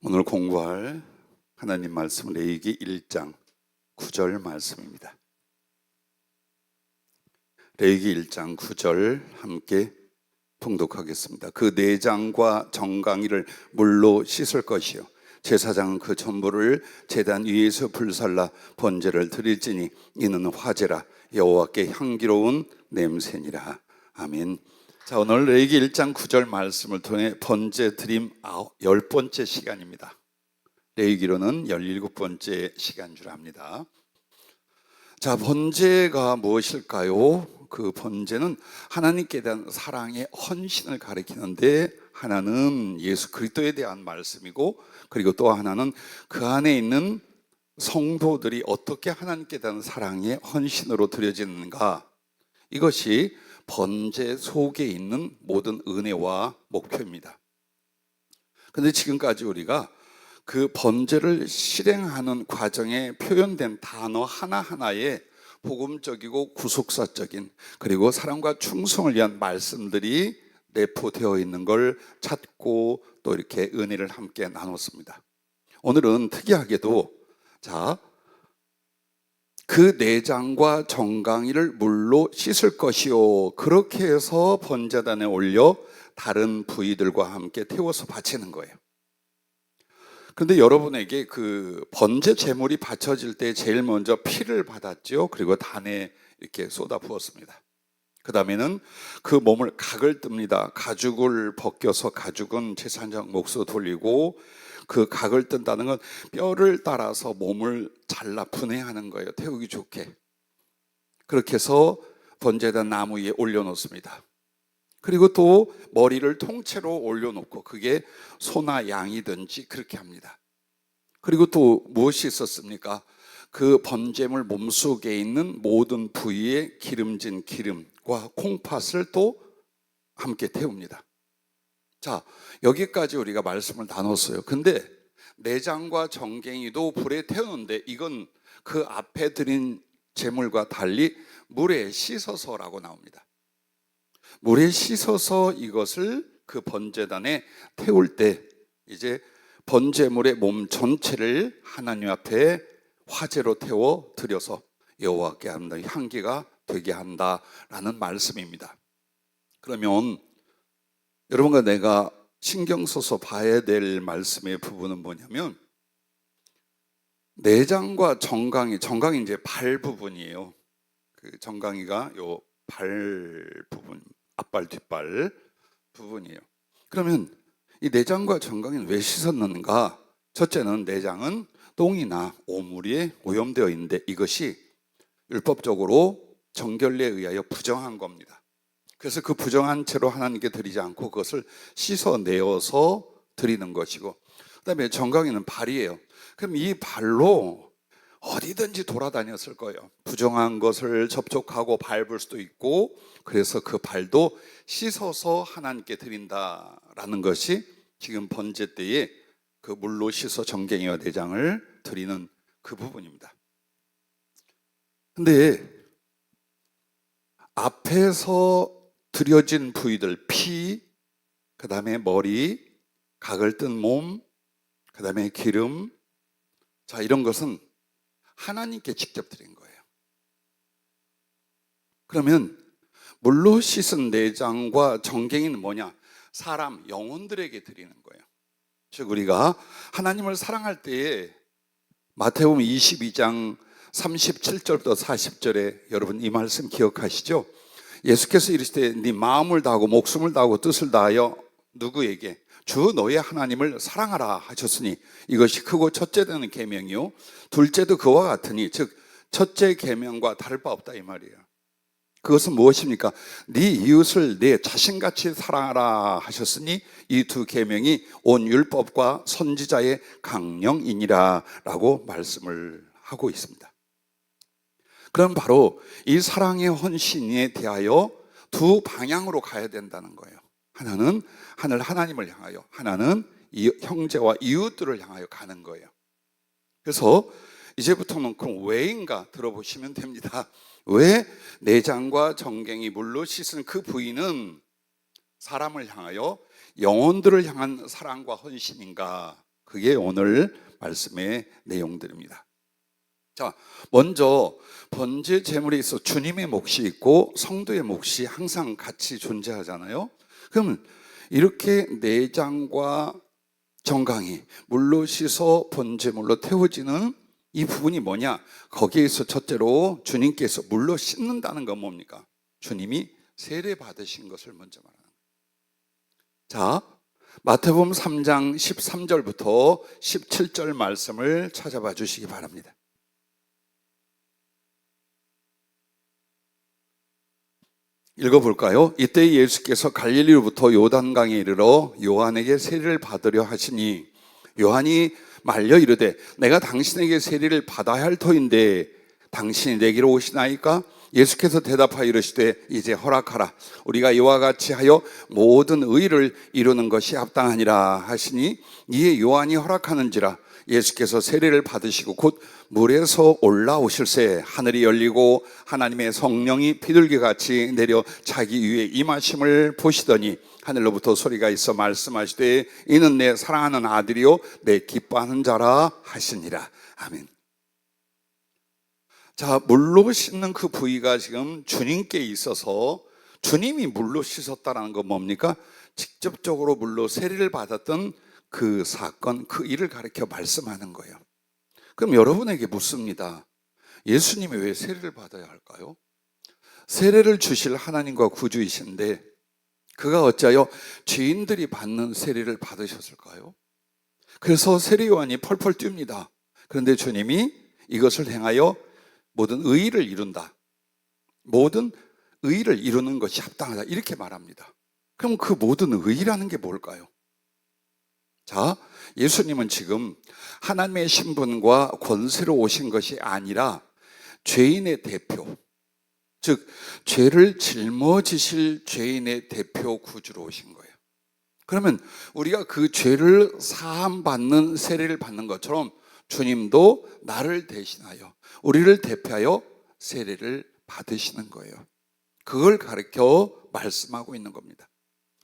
오늘 공부할 하나님 말씀은 레위기 1장 9절 말씀입니다. 레위기 1장 9절 함께 통독하겠습니다. 그 내장과 정강이를 물로 씻을 것이요 제사장은 그 전부를 제단 위에서 불살라 번제를 드릴지니 이는 화제라 여호와께 향기로운 냄새니라. 아멘. 자, 오늘 레위기 1장 9절 말씀을 통해 번제 드림 10번째 시간입니다. 레위기로는 17번째 시간 줄 압니다. 자, 번제가 무엇일까요? 그 번제는 하나님께 대한 사랑의 헌신을 가리키는데, 하나는 예수 그리스도에 대한 말씀이고, 그리고 또 하나는 그 안에 있는 성도들이 어떻게 하나님께 대한 사랑의 헌신으로 드려지는가, 이것이 번제 속에 있는 모든 은혜와 목표입니다. 그런데 지금까지 우리가 그 번제를 실행하는 과정에 표현된 단어 하나하나에 복음적이고 구속사적인, 그리고 사랑과 충성을 위한 말씀들이 내포되어 있는 걸 찾고 또 이렇게 은혜를 함께 나눴습니다. 오늘은 특이하게도 그 내장과 정강이를 물로 씻을 것이요, 그렇게 해서 번제단에 올려 다른 부위들과 함께 태워서 바치는 거예요. 그런데 여러분에게 그 번제 제물이 바쳐질 때 제일 먼저 피를 받았죠. 그리고 단에 이렇게 쏟아 부었습니다. 그 다음에는 그 몸을 각을 뜹니다. 가죽을 벗겨서, 가죽은 제사장 몫으로 돌리고, 그 각을 뜬다는 건 뼈를 따라서 몸을 잘라 분해하는 거예요. 태우기 좋게. 그렇게 해서 번제단 나무 위에 올려놓습니다. 그리고 또 머리를 통째로 올려놓고, 그게 소나 양이든지 그렇게 합니다. 그리고 또 무엇이 있었습니까? 그 번제물 몸속에 있는 모든 부위에 기름진 기름과 콩팥을 또 함께 태웁니다. 자, 여기까지 우리가 말씀을 나눴어요. 근데 내장과 정갱이도 불에 태우는데, 이건 그 앞에 드린 제물과 달리 물에 씻어서라고 나옵니다. 물에 씻어서 이것을 그 번제단에 태울 때, 이제 번제물의 몸 전체를 하나님 앞에 화제로 태워 드려서 여호와께 하는 향기가 되게 한다라는 말씀입니다. 그러면 여러분과 내가 신경 써서 봐야 될 말씀의 부분은 뭐냐면, 내장과 정강이 이제 발 부분이에요. 그 정강이가 요 발 부분, 앞발 뒷발 부분이에요. 그러면 이 내장과 정강이는 왜 씻었는가? 첫째는 내장은 똥이나 오물에 오염되어 있는데, 이것이 율법적으로 정결례에 의하여 부정한 겁니다. 그래서 그 부정한 채로 하나님께 드리지 않고 그것을 씻어내어서 드리는 것이고, 그 다음에 정강이는 발이에요. 그럼 이 발로 어디든지 돌아다녔을 거예요. 부정한 것을 접촉하고 밟을 수도 있고, 그래서 그 발도 씻어서 하나님께 드린다라는 것이 지금 번제 때에 그 물로 씻어 정갱이와 내장을 드리는 그 부분입니다. 근데 앞에서 드려진 부위들, 피, 그 다음에 머리, 각을 뜬 몸, 그 다음에 기름, 자, 이런 것은 하나님께 직접 드린 거예요. 그러면 물로 씻은 내장과 정갱이는 뭐냐? 사람, 영혼들에게 드리는 거예요. 즉, 우리가 하나님을 사랑할 때에 마태복음 22장 37절부터 40절에 여러분 이 말씀 기억하시죠? 예수께서 이르시되 네 마음을 다하고 목숨을 다하고 뜻을 다하여 누구에게? 주 너의 하나님을 사랑하라 하셨으니 이것이 크고 첫째 되는 계명이요 둘째도 그와 같으니, 즉 첫째 계명과 다를 바 없다 이 말이에요. 그것은 무엇입니까? 네 이웃을 내 자신같이 사랑하라 하셨으니 이 두 계명이 온 율법과 선지자의 강령이니라 라고 말씀을 하고 있습니다. 그럼 바로 이 사랑의 헌신에 대하여 두 방향으로 가야 된다는 거예요. 하나는 하나님을 향하여, 하나는 형제와 이웃들을 향하여 가는 거예요. 그래서 이제부터는 그럼 왜인가 들어보시면 됩니다. 왜 내장과 정갱이 물로 씻은 그 부위는 사람을 향하여, 영혼들을 향한 사랑과 헌신인가? 그게 오늘 말씀의 내용들입니다. 자, 먼저 번제 제물에 있어 주님의 몫이 있고 성도의 몫이 항상 같이 존재하잖아요. 그럼 이렇게 내장과 정강이 물로 씻어 번제물로 태워지는 이 부분이 뭐냐? 거기에서 첫째로 주님께서 물로 씻는다는 건 뭡니까? 주님이 세례 받으신 것을 먼저 말하는 거예요. 자, 마태복음 3장 13절부터 17절 말씀을 찾아봐 주시기 바랍니다. 읽어볼까요? 이때 예수께서 갈릴리로부터 요단강에 이르러 요한에게 세례를 받으려 하시니 요한이 말려 이르되 내가 당신에게 세례를 받아야 할 터인데 당신이 내게로 오시나이까? 예수께서 대답하여 이르시되 이제 허락하라. 우리가 이와 같이 하여 모든 의를 이루는 것이 합당하니라 하시니 이에 요한이 허락하는지라. 예수께서 세례를 받으시고 곧 물에서 올라오실새 하늘이 열리고 하나님의 성령이 비둘기같이 내려 자기 위에 임하심을 보시더니 하늘로부터 소리가 있어 말씀하시되 이는 내 사랑하는 아들이요 내 기뻐하는 자라 하시니라. 아멘. 자, 물로 씻는 그 부위가 지금 주님께 있어서 주님이 물로 씻었다는 건 뭡니까? 직접적으로 물로 세례를 받았던 그 사건, 그 일을 가리켜 말씀하는 거예요. 그럼 여러분에게 묻습니다. 예수님이 왜 세례를 받아야 할까요? 세례를 주실 하나님과 구주이신데 그가 어찌하여 죄인들이 받는 세례를 받으셨을까요? 그래서 세례 요한이 펄펄 뜁니다. 그런데 주님이 이것을 행하여 모든 의의를 이룬다. 모든 의의를 이루는 것이 합당하다. 이렇게 말합니다. 그럼 그 모든 의의라는 게 뭘까요? 자, 예수님은 지금 하나님의 신분과 권세로 오신 것이 아니라 죄인의 대표, 즉 죄를 짊어지실 죄인의 대표 구주로 오신 거예요. 그러면 우리가 그 죄를 사함받는 세례를 받는 것처럼 주님도 나를 대신하여 우리를 대표하여 세례를 받으시는 거예요. 그걸 가르쳐 말씀하고 있는 겁니다.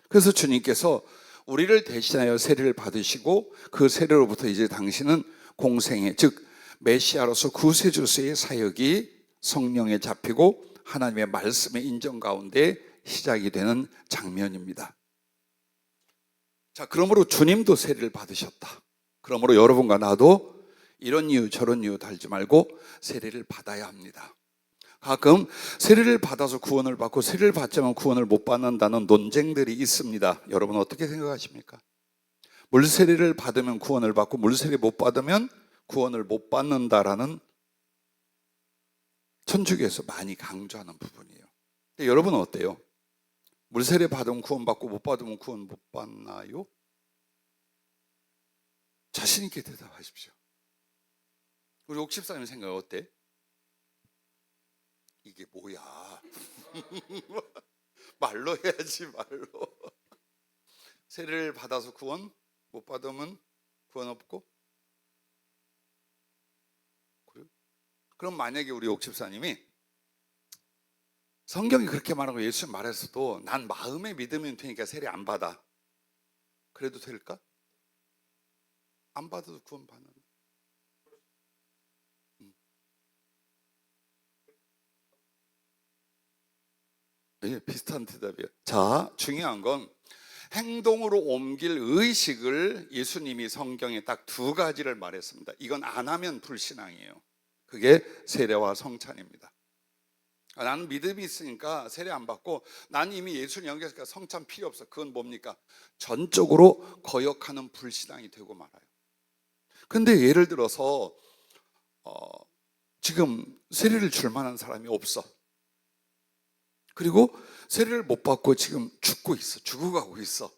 그래서 주님께서 우리를 대신하여 세례를 받으시고 그 세례로부터 이제 당신은 공생애, 즉 메시아로서 구세주로서의 사역이 성령에 잡히고 하나님의 말씀의 인정 가운데 시작이 되는 장면입니다. 자, 그러므로 주님도 세례를 받으셨다. 그러므로 여러분과 나도 이런 이유 저런 이유 달지 말고 세례를 받아야 합니다. 가끔 세례를 받아서 구원을 받고 세례를 받자면 구원을 못 받는다는 논쟁들이 있습니다. 여러분 어떻게 생각하십니까? 물세례를 받으면 구원을 받고 물세례 못 받으면 구원을 못 받는다라는 천주교에서 많이 강조하는 부분이에요. 근데 여러분은 어때요? 물세례 받으면 구원 받고 못 받으면 구원 못 받나요? 자신 있게 대답하십시오. 우리 옥집사님 생각 어때? 이게 뭐야? 말로 해야지, 말로. 세례를 받아서 구원 못 받으면 구원 없고? 그럼 만약에 우리 옥집사님이 성경이 그렇게 말하고 예수님 말했어도 난 마음의 믿음이 되니까 세례 안 받아. 그래도 될까? 안 받아도 구원 받는다. 네, 비슷한 대답이에요. 자, 중요한 건 행동으로 옮길 의식을 예수님이 성경에 딱 두 가지를 말했습니다. 이건 안 하면 불신앙이에요. 그게 세례와 성찬입니다. 나는 믿음이 있으니까 세례 안 받고 난 이미 예수님 연결했으니까 성찬 필요 없어. 그건 뭡니까? 전적으로 거역하는 불신앙이 되고 말아요. 근데 예를 들어서 지금 세례를 줄 만한 사람이 없어. 그리고 세례를 못 받고 지금 죽고 있어. 죽어가고 있어.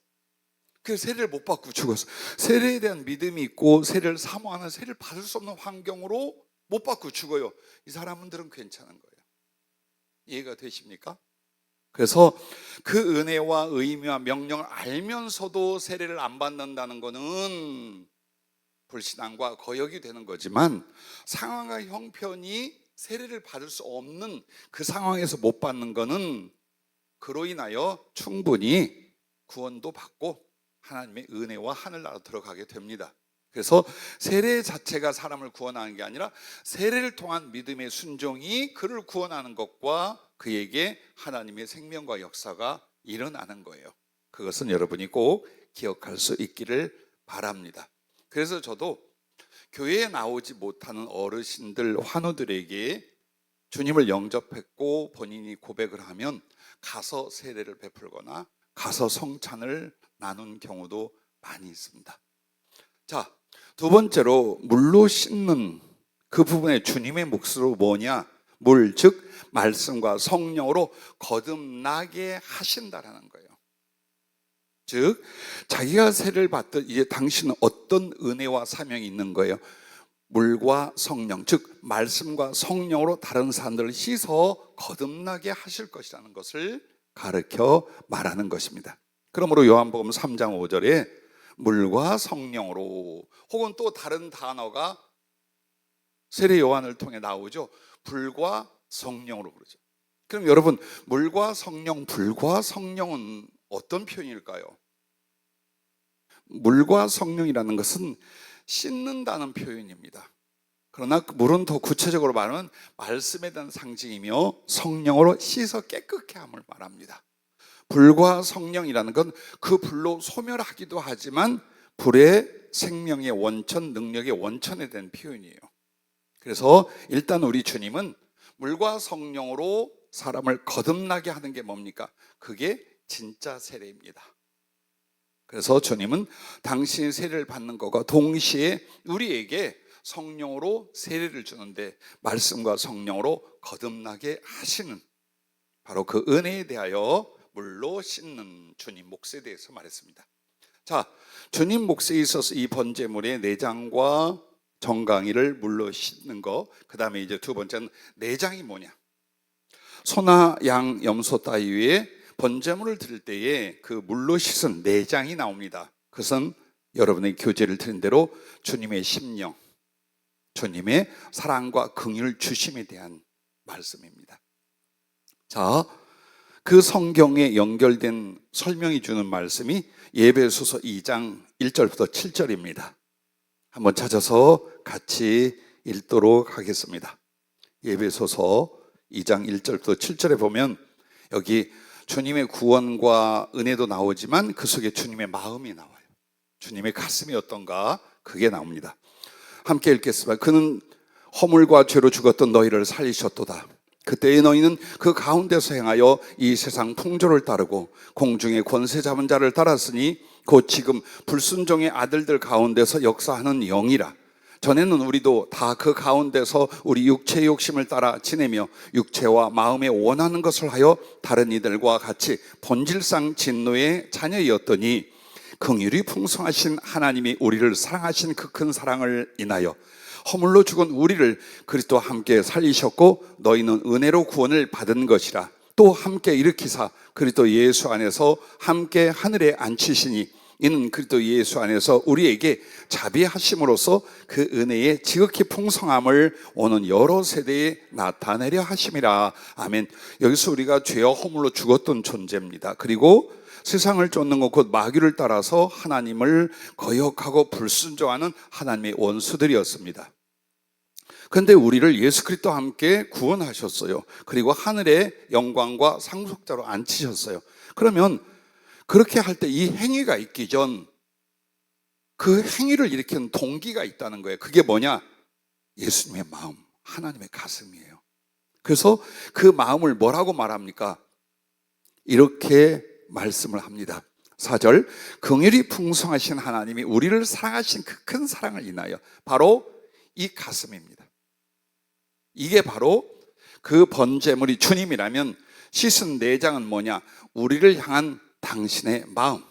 그래서 세례를 못 받고 죽었어. 세례에 대한 믿음이 있고 세례를 사모하는, 세례를 받을 수 없는 환경으로 못 받고 죽어요. 이 사람들은 괜찮은 거예요. 이해가 되십니까? 그래서 그 은혜와 의미와 명령을 알면서도 세례를 안 받는다는 것은 불신앙과 거역이 되는 거지만, 상황과 형편이 세례를 받을 수 없는 그 상황에서 못 받는 것은 그로 인하여 충분히 구원도 받고 하나님의 은혜와 하늘나라 들어가게 됩니다. 그래서 세례 자체가 사람을 구원하는 게 아니라 세례를 통한 믿음의 순종이 그를 구원하는 것과 그에게 하나님의 생명과 역사가 일어나는 거예요. 그것은 여러분이 꼭 기억할 수 있기를 바랍니다. 그래서 저도 교회에 나오지 못하는 어르신들, 환우들에게 주님을 영접했고 본인이 고백을 하면 가서 세례를 베풀거나 가서 성찬을 나눈 경우도 많이 있습니다. 자, 두 번째로 물로 씻는 그 부분에 주님의 몫으로 뭐냐? 물, 즉 말씀과 성령으로 거듭나게 하신다라는 거예요. 즉 자기가 세례를 받듯 이제 당신은 어떤 은혜와 사명이 있는 거예요. 물과 성령, 즉 말씀과 성령으로 다른 사람들을 씻어 거듭나게 하실 것이라는 것을 가르쳐 말하는 것입니다. 그러므로 요한복음 3장 5절에 물과 성령으로, 혹은 또 다른 단어가 세례 요한을 통해 나오죠. 불과 성령으로 그러죠. 그럼 여러분, 물과 성령, 불과 성령은 어떤 표현일까요? 물과 성령이라는 것은 씻는다는 표현입니다. 그러나 물은 더 구체적으로 말하면 말씀에 대한 상징이며 성령으로 씻어 깨끗게 함을 말합니다. 불과 성령이라는 건 그 불로 소멸하기도 하지만 불의 생명의 원천, 능력의 원천에 대한 표현이에요. 그래서 일단 우리 주님은 물과 성령으로 사람을 거듭나게 하는 게 뭡니까? 그게 진짜 세례입니다. 그래서 주님은 당신이 세례를 받는 것과 동시에 우리에게 성령으로 세례를 주는데 말씀과 성령으로 거듭나게 하시는, 바로 그 은혜에 대하여 물로 씻는 주님 몫에 대해서 말했습니다. 자, 주님 몫에 있어서 이 번제물의 내장과 정강이를 물로 씻는 거, 그 다음에 이제 두 번째는 내장이 뭐냐? 소나 양, 염소 따위 위에 번제물을 드릴 때에 그 물로 씻은 내장이 나옵니다. 그것은 여러분의 교제를 드린 대로 주님의 심령, 주님의 사랑과 긍휼 주심에 대한 말씀입니다. 자, 그 성경에 연결된 설명이 주는 말씀이 예배소서 2장 1절부터 7절입니다. 한번 찾아서 같이 읽도록 하겠습니다. 예배소서 2장 1절부터 7절에 보면 여기 주님의 구원과 은혜도 나오지만 그 속에 주님의 마음이 나와요. 주님의 가슴이 어떤가, 그게 나옵니다. 함께 읽겠습니다. 그는 허물과 죄로 죽었던 너희를 살리셨도다. 그때의 너희는 그 가운데서 행하여 이 세상 풍조를 따르고 공중의 권세 잡은 자를 따랐으니 곧 지금 불순종의 아들들 가운데서 역사하는 영이라. 전에는 우리도 다 그 가운데서 우리 육체의 욕심을 따라 지내며 육체와 마음에 원하는 것을 하여 다른 이들과 같이 본질상 진노의 자녀였더니 긍휼이 풍성하신 하나님이 우리를 사랑하신 그 큰 사랑을 인하여 허물로 죽은 우리를 그리스도와 함께 살리셨고 너희는 은혜로 구원을 받은 것이라. 또 함께 일으키사 그리스도 예수 안에서 함께 하늘에 앉히시니 이는 그리스도 예수 안에서 우리에게 자비하심으로써 그 은혜의 지극히 풍성함을 오는 여러 세대에 나타내려 하심이라. 아멘. 여기서 우리가 죄와 허물로 죽었던 존재입니다. 그리고 세상을 쫓는 것 곧 마귀를 따라서 하나님을 거역하고 불순종하는 하나님의 원수들이었습니다. 그런데 우리를 예수 그리스도와 함께 구원하셨어요. 그리고 하늘의 영광과 상속자로 앉히셨어요. 그러면 그렇게 할 때 이 행위가 있기 전 그 행위를 일으키는 동기가 있다는 거예요. 그게 뭐냐? 예수님의 마음, 하나님의 가슴이에요. 그래서 그 마음을 뭐라고 말합니까? 이렇게 말씀을 합니다. 4절, 긍휼이 풍성하신 하나님이 우리를 사랑하신 그 큰 사랑을 인하여, 바로 이 가슴입니다. 이게 바로 그 번제물이 주님이라면 씻은 내장은 뭐냐? 우리를 향한 당신의 마음,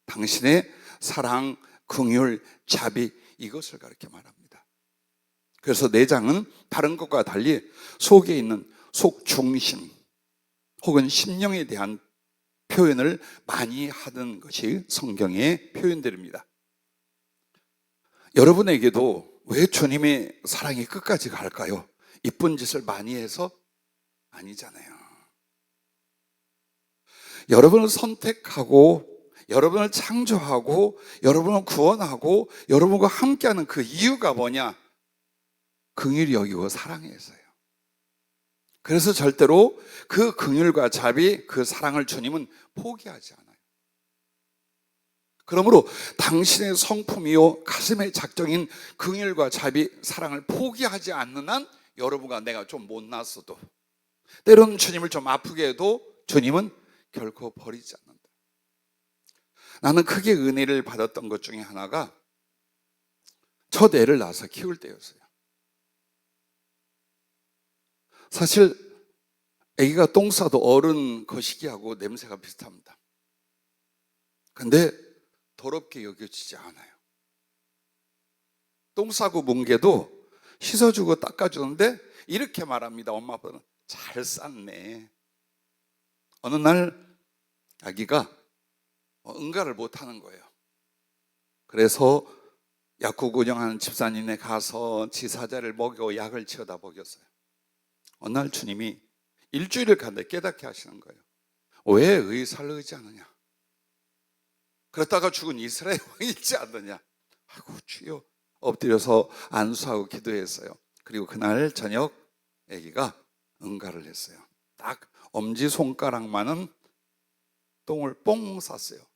당신의 사랑, 긍휼, 자비, 이것을 가르쳐 말합니다. 그래서 내장은 다른 것과 달리 속에 있는 속 중심 혹은 심령에 대한 표현을 많이 하는 것이 성경의 표현들입니다. 여러분에게도 왜 주님의 사랑이 끝까지 갈까요? 이쁜 짓을 많이 해서? 아니잖아요. 여러분을 선택하고 여러분을 창조하고 여러분을 구원하고 여러분과 함께하는 그 이유가 뭐냐? 긍휼히 여기고 사랑해서요. 그래서 절대로 그 긍휼과 자비, 그 사랑을 주님은 포기하지 않아요. 그러므로 당신의 성품이요 가슴의 작정인 긍휼과 자비, 사랑을 포기하지 않는 한 여러분과 내가 좀 못났어도, 때로는 주님을 좀 아프게 해도 주님은 결코 버리지 않는다. 나는 크게 은혜를 받았던 것 중에 하나가 첫 애를 낳아서 키울 때였어요. 사실 아기가 똥 싸도 어른 거시기하고 냄새가 비슷합니다. 근데 더럽게 여겨지지 않아요. 똥 싸고 뭉개도 씻어주고 닦아주는데 이렇게 말합니다. 엄마 아빠는 잘 쌌네. 어느 날 아기가 응가를 못하는 거예요. 그래서 약국 운영하는 집사님네 가서 지사자를 먹여 약을 치워다 먹였어요. 어느 날 주님이 일주일을 가는데 깨닫게 하시는 거예요. 왜 의사를 의지하느냐? 그렇다가 죽은 이스라엘 왕이 있지 않느냐? 아이고 주여, 엎드려서 안수하고 기도했어요. 그리고 그날 저녁 아기가 응가를 했어요. 딱 엄지손가락만은 똥을 뽕 쌌어요.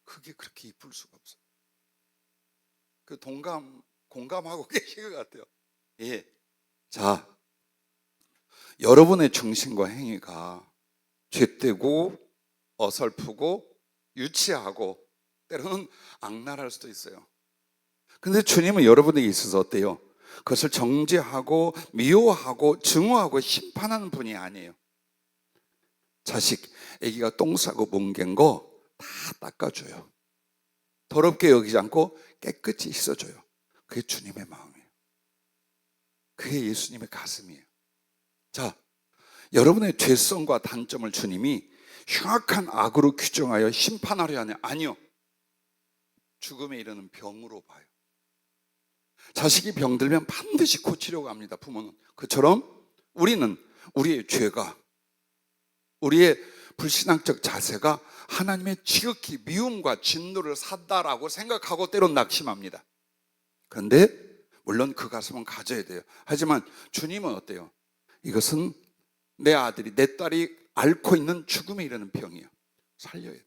그게 그렇게 이쁠 수가 없어요. 그 공감하고 계신 것 같아요. 예. 자, 여러분의 중심과 행위가 죄되고 어설프고 유치하고 때로는 악랄할 수도 있어요. 근데 주님은 여러분에게 있어서 어때요? 그것을 정죄하고 미워하고 증오하고 심판하는 분이 아니에요. 자식, 아기가 똥 싸고 뭉갠 거 다 닦아줘요. 더럽게 여기지 않고 깨끗이 씻어줘요. 그게 주님의 마음이에요. 그게 예수님의 가슴이에요. 자, 여러분의 죄성과 단점을 주님이 흉악한 악으로 규정하여 심판하려 하냐? 아니요. 죽음에 이르는 병으로 봐요. 자식이 병들면 반드시 고치려고 합니다. 부모는. 그처럼 우리는 우리의 죄가, 우리의 불신앙적 자세가 하나님의 지극히 미움과 진노를 샀다라고 생각하고 때론 낙심합니다. 그런데 물론 그 가슴은 가져야 돼요. 하지만 주님은 어때요? 이것은 내 아들이, 내 딸이 앓고 있는 죽음에 이르는 병이에요. 살려야 돼.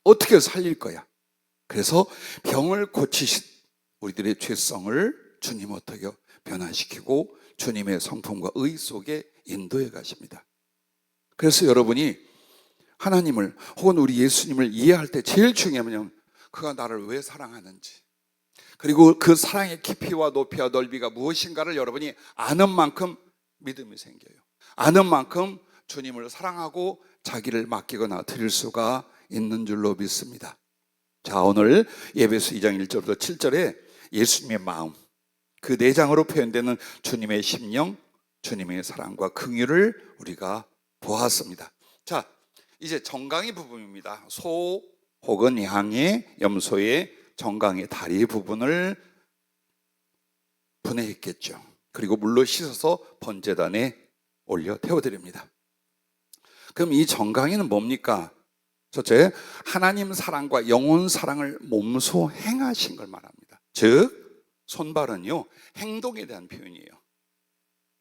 어떻게 살릴 거야? 그래서 병을 고치신 우리들의 죄성을 주님 어떻게 변화시키고 주님의 성품과 의 속에 인도해 가십니다. 그래서 여러분이 하나님을 혹은 우리 예수님을 이해할 때 제일 중요한 건 그가 나를 왜 사랑하는지, 그리고 그 사랑의 깊이와 높이와 넓이가 무엇인가를 여러분이 아는 만큼 믿음이 생겨요. 아는 만큼 주님을 사랑하고 자기를 맡기거나 드릴 수가 있는 줄로 믿습니다. 자, 오늘 예배서 2장 1절부터 7절에 예수님의 마음, 그 4장으로 표현되는 주님의 심령, 주님의 사랑과 긍휼을 우리가 보았습니다. 자, 이제 정강이 부분입니다. 소 혹은 양의 염소의 정강의 다리 부분을 분해했겠죠. 그리고 물로 씻어서 번제단에 올려 태워드립니다. 그럼 이 정강이는 뭡니까? 첫째, 하나님 사랑과 영혼 사랑을 몸소 행하신 걸 말합니다. 즉, 손발은요, 행동에 대한 표현이에요.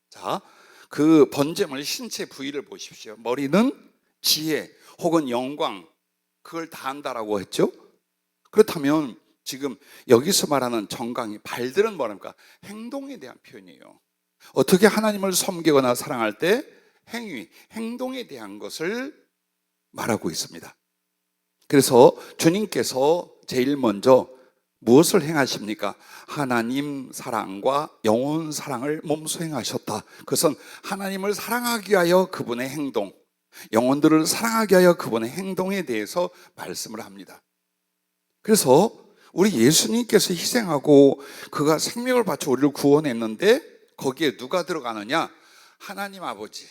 자, 그 번제물 신체 부위를 보십시오. 머리는 지혜 혹은 영광, 그걸 다 한다라고 했죠. 그렇다면 지금 여기서 말하는 정강이, 발들은 뭐랍니까? 행동에 대한 표현이에요. 어떻게 하나님을 섬기거나 사랑할 때 행동에 대한 것을 말하고 있습니다. 그래서 주님께서 제일 먼저 무엇을 행하십니까? 하나님 사랑과 영혼 사랑을 몸소 행하셨다. 그것은 하나님을 사랑하기 위하여 그분의 행동, 영혼들을 사랑하기 위하여 그분의 행동에 대해서 말씀을 합니다. 그래서 우리 예수님께서 희생하고 그가 생명을 바쳐 우리를 구원했는데 거기에 누가 들어가느냐? 하나님 아버지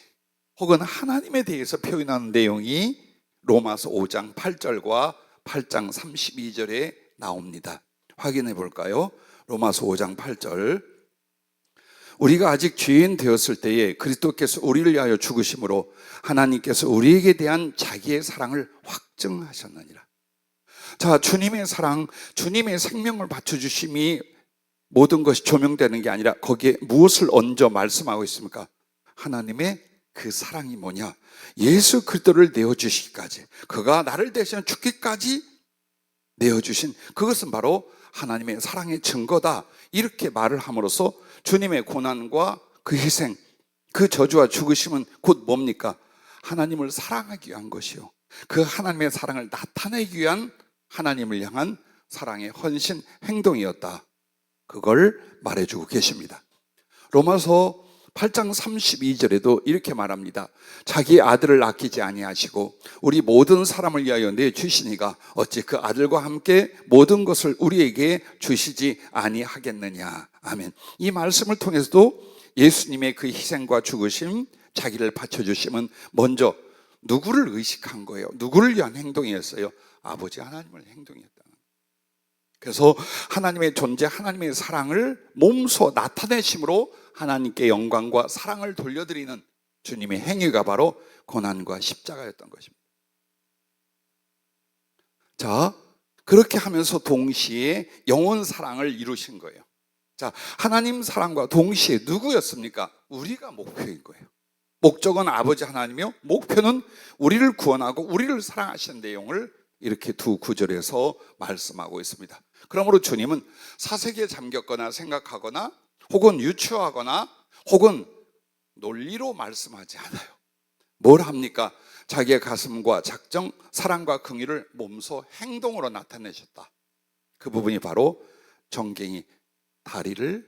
혹은 하나님에 대해서 표현하는 내용이 로마서 5장 8절과 8장 32절에 나옵니다. 확인해 볼까요? 로마서 5장 8절. 우리가 아직 죄인 되었을 때에 그리스도께서 우리를 위하여 죽으심으로 하나님께서 우리에게 대한 자기의 사랑을 확증하셨느니라. 자, 주님의 사랑, 주님의 생명을 바쳐주심이 모든 것이 조명되는 게 아니라 거기에 무엇을 얹어 말씀하고 있습니까? 하나님의 그 사랑이 뭐냐? 예수 그리스도를 내어주시기까지, 그가 나를 대신 죽기까지 내어주신 그것은 바로 하나님의 사랑의 증거다. 이렇게 말을 함으로써 주님의 고난과 그 희생, 그 저주와 죽으심은 곧 뭡니까? 하나님을 사랑하기 위한 것이요, 그 하나님의 사랑을 나타내기 위한 하나님을 향한 사랑의 헌신 행동이었다. 그걸 말해주고 계십니다. 로마서 8장 32절에도 이렇게 말합니다. 자기 아들을 아끼지 아니하시고 우리 모든 사람을 위하여 내주시니가 어찌 그 아들과 함께 모든 것을 우리에게 주시지 아니하겠느냐. 아멘. 이 말씀을 통해서도 예수님의 그 희생과 죽으심, 자기를 바쳐주심은 먼저 누구를 의식한 거예요? 누구를 위한 행동이었어요? 아버지 하나님을 행동이었다. 그래서 하나님의 존재, 하나님의 사랑을 몸소 나타내심으로 하나님께 영광과 사랑을 돌려드리는 주님의 행위가 바로 고난과 십자가였던 것입니다. 자, 그렇게 하면서 동시에 영원 사랑을 이루신 거예요. 자, 하나님 사랑과 동시에 누구였습니까? 우리가 목표인 거예요. 목적은 아버지 하나님이요, 목표는 우리를 구원하고 우리를 사랑하시는 내용을 이렇게 두 구절에서 말씀하고 있습니다. 그러므로 주님은 사색에 잠겼거나 생각하거나 혹은 유추하거나 혹은 논리로 말씀하지 않아요. 뭘 합니까? 자기의 가슴과 작정, 사랑과 긍휼을 몸소 행동으로 나타내셨다. 그 부분이 바로 정갱이 다리를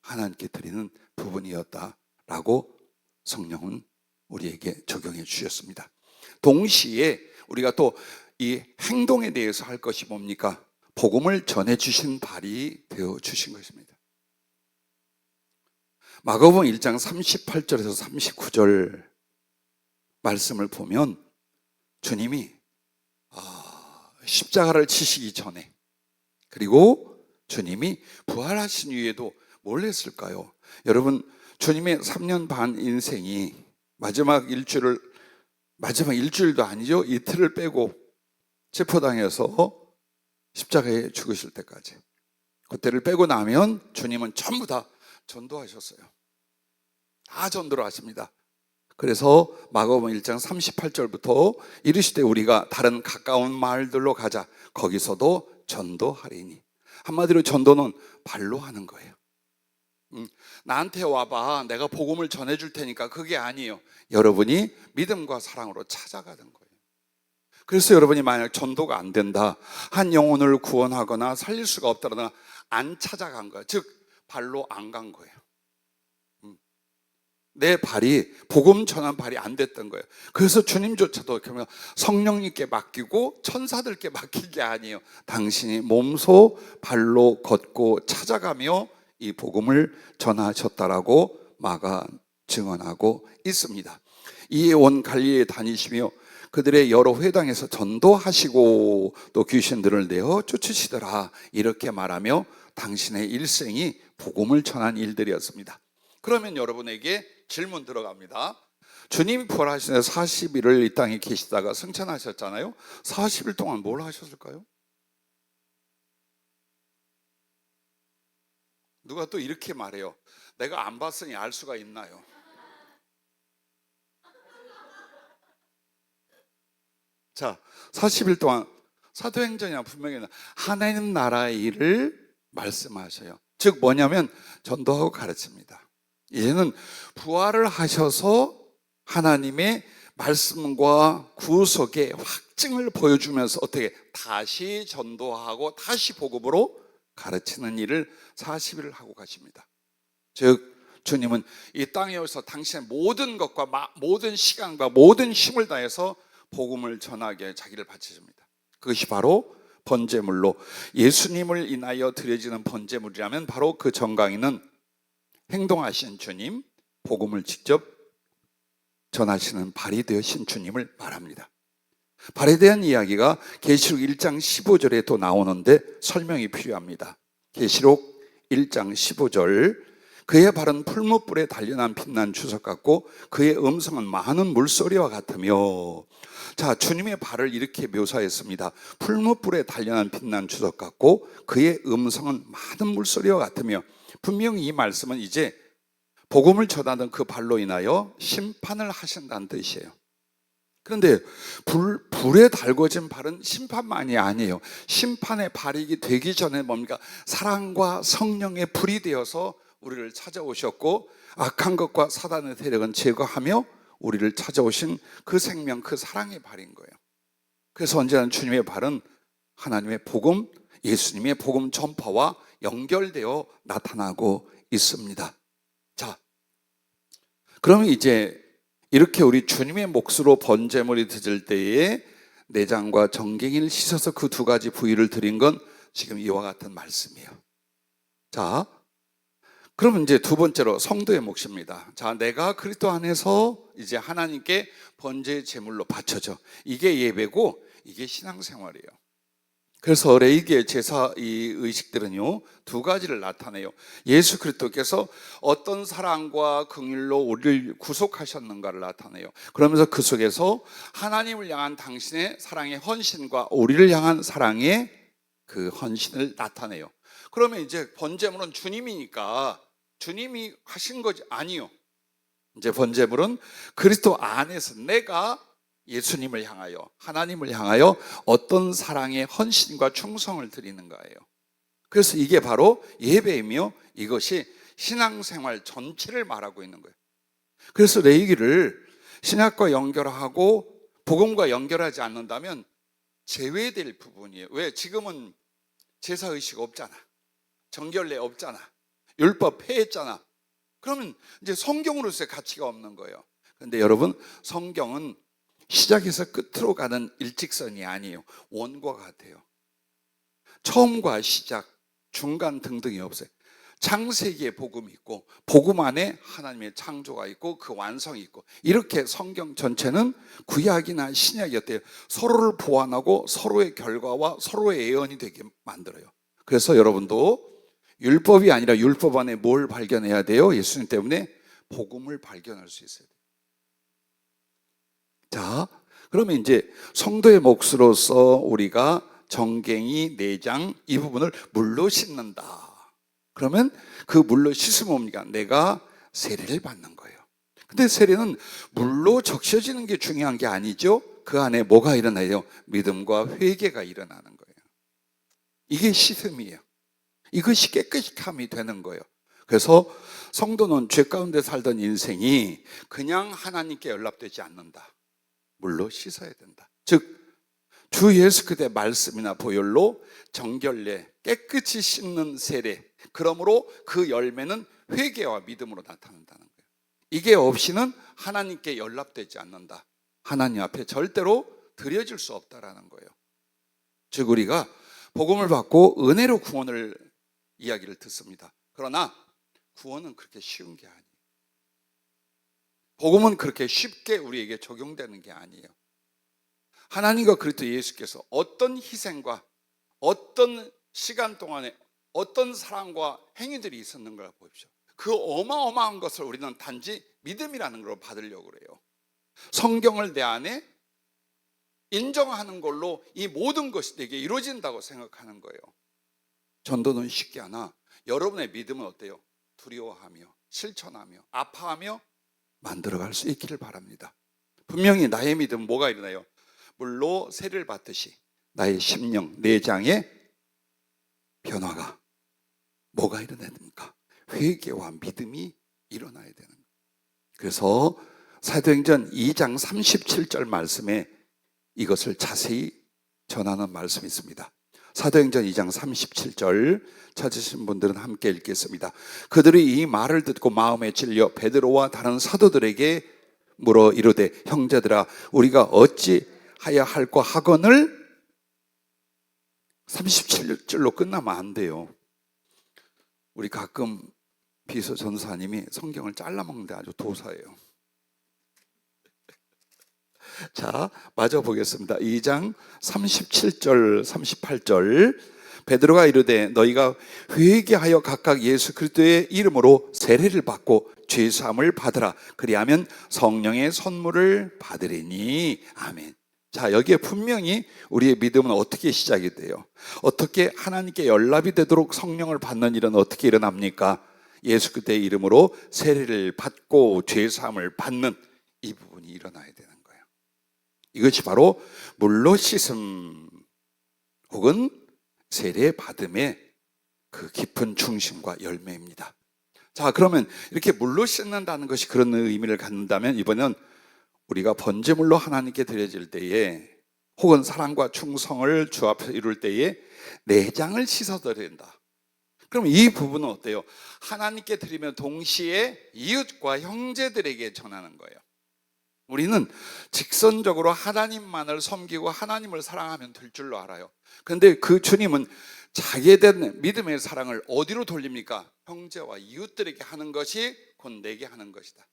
하나님께 드리는 부분이었다라고 성령은 우리에게 적용해 주셨습니다. 동시에 우리가 또 이 행동에 대해서 할 것이 뭡니까? 복음을 전해주신 발이 되어주신 것입니다. 마가복음 1장 38절에서 39절 말씀을 보면 주님이 십자가를 치시기 전에, 그리고 주님이 부활하신 이후에도 뭘 했을까요? 여러분, 주님의 3년 반 인생이 마지막 일주일도 아니죠. 이틀을 빼고 체포당해서 십자가에 죽으실 때까지, 그때를 빼고 나면 주님은 전부 다 전도하셨어요. 다 전도를 하십니다. 그래서 마가복음 1장 38절부터 이르시되 우리가 다른 가까운 마을들로 가자. 거기서도 전도하리니. 한마디로 전도는 발로 하는 거예요. 나한테 와봐, 내가 복음을 전해줄 테니까. 그게 아니에요. 여러분이 믿음과 사랑으로 찾아가는 거예요. 그래서 여러분이 만약 전도가 안 된다, 한 영혼을 구원하거나 살릴 수가 없다거나 안 찾아간 거예요. 즉 발로 안 간 거예요. 내 발이, 복음 전한 발이 안 됐던 거예요. 그래서 주님조차도 성령님께 맡기고 천사들께 맡긴 게 아니에요. 당신이 몸소 발로 걷고 찾아가며 이 복음을 전하셨다라고 마가 증언하고 있습니다. 이에 온 갈릴리에 다니시며 그들의 여러 회당에서 전도하시고 또 귀신들을 내어 쫓으시더라. 이렇게 말하며 당신의 일생이 복음을 전한 일들이었습니다. 그러면 여러분에게 질문 들어갑니다. 주님이 부활하신 40일을 이 땅에 계시다가 승천하셨잖아요. 40일 동안 뭘 하셨을까요? 누가 또 이렇게 말해요. 내가 안 봤으니 알 수가 있나요? 자, 40일 동안 사도행전이나 분명히 하나님 나라의 일을 말씀하셔요. 즉 뭐냐면 전도하고 가르칩니다. 이제는 부활을 하셔서 하나님의 말씀과 구속의 확증을 보여주면서 어떻게 다시 전도하고 다시 복음으로 가르치는 일을 40일을 하고 가십니다. 즉 주님은 이 땅에 오셔서 당신의 모든 것과 모든 시간과 모든 힘을 다해서 복음을 전하게 자기를 바치십니다. 그것이 바로 번제물로, 예수님을 인하여 드려지는 번제물이라면 바로 그 정강이는 행동하신 주님, 복음을 직접 전하시는 발이 되신 주님을 말합니다. 발에 대한 이야기가 계시록 1장 15절에 또 나오는데 설명이 필요합니다. 계시록 1장 15절, 그의 발은 풀무불에 단련한 빛난 주석 같고 그의 음성은 많은 물소리와 같으며. 자, 주님의 발을 이렇게 묘사했습니다. 풀무불에 단련한 빛난 주석 같고 그의 음성은 많은 물소리와 같으며. 분명히 이 말씀은 이제 복음을 전하던 그 발로 인하여 심판을 하신다는 뜻이에요. 그런데 불에 달궈진 발은 심판만이 아니에요. 심판의 발이 되기 전에 뭡니까? 사랑과 성령의 불이 되어서 우리를 찾아오셨고 악한 것과 사단의 세력은 제거하며 우리를 찾아오신 그 생명, 그 사랑의 발인 거예요. 그래서 언제나 주님의 발은 하나님의 복음, 예수님의 복음 전파와 연결되어 나타나고 있습니다. 자, 그러면 이제 이렇게 우리 주님의 몫으로 번제물이 드릴 때에 내장과 정갱이를 씻어서 그 두 가지 부위를 드린 건 지금 이와 같은 말씀이에요. 자, 그러면 이제 두 번째로 성도의 몫입니다. 자, 내가 그리스도 안에서 이제 하나님께 번제 제물로 바쳐져. 이게 예배고 이게 신앙생활이에요. 그래서 레위기의 제사 이 의식들은요 두 가지를 나타내요. 예수 그리스도께서 어떤 사랑과 긍휼로 우리를 구속하셨는가를 나타내요. 그러면서 그 속에서 하나님을 향한 당신의 사랑의 헌신과 우리를 향한 사랑의 그 헌신을 나타내요. 그러면 이제 번제물은 주님이니까 주님이 하신 거지 아니요. 이제 번제물은 그리스도 안에서 내가 예수님을 향하여 하나님을 향하여 어떤 사랑의 헌신과 충성을 드리는 거예요. 그래서 이게 바로 예배이며 이것이 신앙생활 전체를 말하고 있는 거예요. 그래서 레위기를 신약과 연결하고 복음과 연결하지 않는다면 제외될 부분이에요. 왜? 지금은 제사의식 없잖아. 정결례 없잖아. 율법 폐했잖아. 그러면 이제 성경으로서의 가치가 없는 거예요. 그런데 여러분, 성경은 시작에서 끝으로 가는 일직선이 아니에요. 원과 같아요. 처음과 시작, 중간 등등이 없어요. 창세기에 복음이 있고 복음 안에 하나님의 창조가 있고 그 완성이 있고 이렇게 성경 전체는 구약이나 신약이었대요. 서로를 보완하고 서로의 결과와 서로의 예언이 되게 만들어요. 그래서 여러분도 율법이 아니라 율법 안에 뭘 발견해야 돼요? 예수님 때문에 복음을 발견할 수 있어야 돼요. 자, 그러면 이제 성도의 몫으로서 우리가 정갱이, 내장 이 부분을 물로 씻는다. 그러면 그 물로 씻으면 뭡니까? 내가 세례를 받는 거예요. 근데 세례는 물로 적셔지는 게 중요한 게 아니죠. 그 안에 뭐가 일어나요? 믿음과 회개가 일어나는 거예요. 이게 씻음이에요. 이것이 깨끗함이 되는 거예요. 그래서 성도는 죄 가운데 살던 인생이 그냥 하나님께 연락되지 않는다. 물로 씻어야 된다. 즉 주 예수 그리스도의 말씀이나 보혈로 정결례, 깨끗이 씻는 세례, 그러므로 그 열매는 회개와 믿음으로 나타난다는 거예요. 이게 없이는 하나님께 연락되지 않는다. 하나님 앞에 절대로 드려질 수 없다라는 거예요. 즉 우리가 복음을 받고 은혜로 구원을 이야기를 듣습니다. 그러나 구원은 그렇게 쉬운 게 아니에요. 복음은 그렇게 쉽게 우리에게 적용되는 게 아니에요. 하나님과 그리스도 예수께서 어떤 희생과 어떤 시간 동안에 어떤 사랑과 행위들이 있었는가 보십시오. 그 어마어마한 것을 우리는 단지 믿음이라는 걸로 받으려고 그래요. 성경을 내 안에 인정하는 걸로 이 모든 것이 내게 이루어진다고 생각하는 거예요. 전도는 쉽게 하나 여러분의 믿음은 어때요? 두려워하며 실천하며 아파하며 만들어갈 수 있기를 바랍니다. 분명히 나의 믿음은 뭐가 일어나요? 물로 세례를 받듯이 나의 심령, 내장의 변화가 뭐가 일어나야 됩니까? 회개와 믿음이 일어나야 되는 거예요. 그래서 사도행전 2장 37절 말씀에 이것을 자세히 전하는 말씀이 있습니다. 사도행전 2장 37절 찾으신 분들은 함께 읽겠습니다. 그들이 이 말을 듣고 마음에 찔려 베드로와 다른 사도들에게 물어 이르되 형제들아 우리가 어찌하여 할까 하거늘 37절로 끝나면 안 돼요. 우리 가끔 비서 전사님이 성경을 잘라먹는데 아주 도사예요. 자, 마저 보겠습니다. 2장 37절, 38절. 베드로가 이르되 너희가 회개하여 각각 예수 그리스도의 이름으로 세례를 받고 죄 사함을 받으라. 그리하면 성령의 선물을 받으리니. 아멘. 자, 여기에 분명히 우리의 믿음은 어떻게 시작이 돼요? 어떻게 하나님께 연락이 되도록 성령을 받는 일은 어떻게 일어납니까? 예수 그리스도의 이름으로 세례를 받고 죄 사함을 받는 이 부분이 일어나야 되는 거예요. 이것이 바로 물로 씻음 혹은 세례 받음의 그 깊은 중심과 열매입니다. 자, 그러면 이렇게 물로 씻는다는 것이 그런 의미를 갖는다면 이번엔 우리가 번제물로 하나님께 드려질 때에 혹은 사랑과 충성을 주 앞에 이룰 때에 내장을 씻어 드린다. 그럼 이 부분은 어때요? 하나님께 드리면 동시에 이웃과 형제들에게 전하는 거예요. 우리는 직선적으로 하나님만을 섬기고 하나님을 사랑하면 될 줄로 알아요. 그런데 그 주님은 자기에 대한 믿음의 사랑을 어디로 돌립니까? 형제와 이웃들에게 하는 것이 곧 내게 하는 것이다.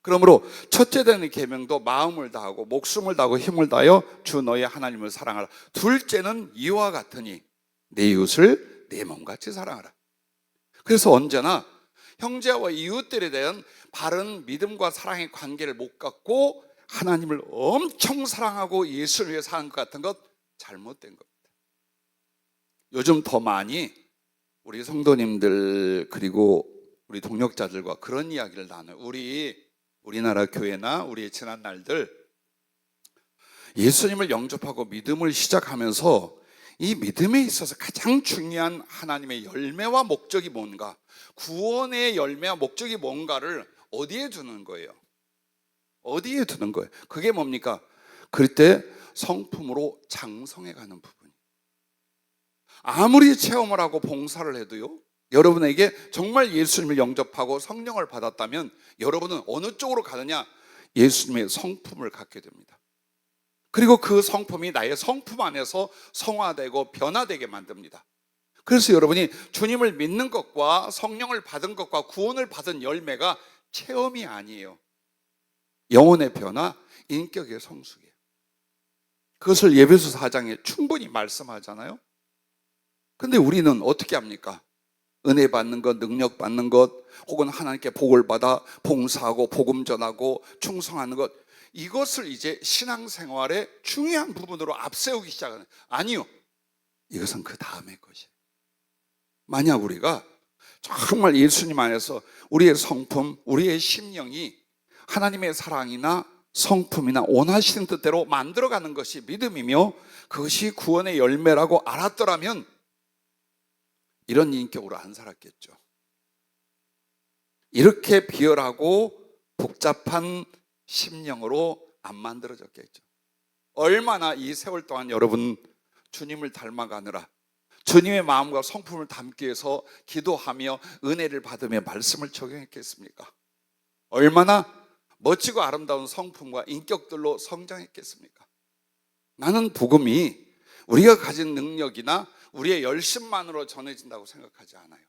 그러므로 첫째 되는 계명도 마음을 다하고 목숨을 다하고 힘을 다하여 주 너의 하나님을 사랑하라. 둘째는 이와 같으니 내 이웃을 내 몸같이 사랑하라. 그래서 언제나 형제와 이웃들에 대한 바른 믿음과 사랑의 관계를 못 갖고 하나님을 엄청 사랑하고 예수를 위해 사는 것 같은 것 잘못된 겁니다. 요즘 더 많이 우리 성도님들 그리고 우리 동역자들과 그런 이야기를 나눠요. 우리나라 교회나 우리의 지난 날들 예수님을 영접하고 믿음을 시작하면서 이 믿음에 있어서 가장 중요한 하나님의 열매와 목적이 뭔가, 구원의 열매와 목적이 뭔가를 어디에 두는 거예요? 어디에 두는 거예요? 그게 뭡니까? 그럴 때 성품으로 장성해 가는 부분이. 아무리 체험을 하고 봉사를 해도요, 여러분에게 정말 예수님을 영접하고 성령을 받았다면 여러분은 어느 쪽으로 가느냐? 예수님의 성품을 갖게 됩니다. 그리고 그 성품이 나의 성품 안에서 성화되고 변화되게 만듭니다. 그래서 여러분이 주님을 믿는 것과 성령을 받은 것과 구원을 받은 열매가 체험이 아니에요. 영혼의 변화, 인격의 성숙이에요. 그것을 예배소 4장에 충분히 말씀하잖아요. 근데 우리는 어떻게 합니까? 은혜 받는 것, 능력 받는 것, 혹은 하나님께 복을 받아 봉사하고 복음 전하고 충성하는 것, 이것을 이제 신앙생활의 중요한 부분으로 앞세우기 시작하는. 아니요, 이것은 그 다음의 것이에요. 만약 우리가 정말 예수님 안에서 우리의 성품, 우리의 심령이 하나님의 사랑이나 성품이나 원하시는 뜻대로 만들어가는 것이 믿음이며 그것이 구원의 열매라고 알았더라면 이런 인격으로 안 살았겠죠. 이렇게 비열하고 복잡한 심령으로 안 만들어졌겠죠. 얼마나 이 세월 동안 여러분 주님을 닮아가느라 주님의 마음과 성품을 담기 위해서 기도하며 은혜를 받으며 말씀을 적용했겠습니까? 얼마나 멋지고 아름다운 성품과 인격들로 성장했겠습니까? 나는 복음이 우리가 가진 능력이나 우리의 열심만으로 전해진다고 생각하지 않아요.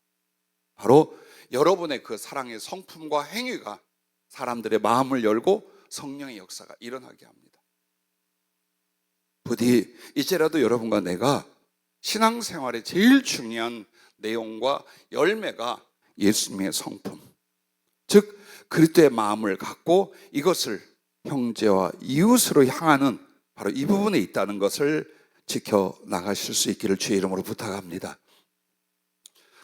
바로 여러분의 그 사랑의 성품과 행위가 사람들의 마음을 열고 성령의 역사가 일어나게 합니다. 부디 이제라도 여러분과 내가 신앙생활의 제일 중요한 내용과 열매가 예수님의 성품, 즉 그리스도의 마음을 갖고 이것을 형제와 이웃으로 향하는 바로 이 부분에 있다는 것을 지켜나가실 수 있기를 주의 이름으로 부탁합니다.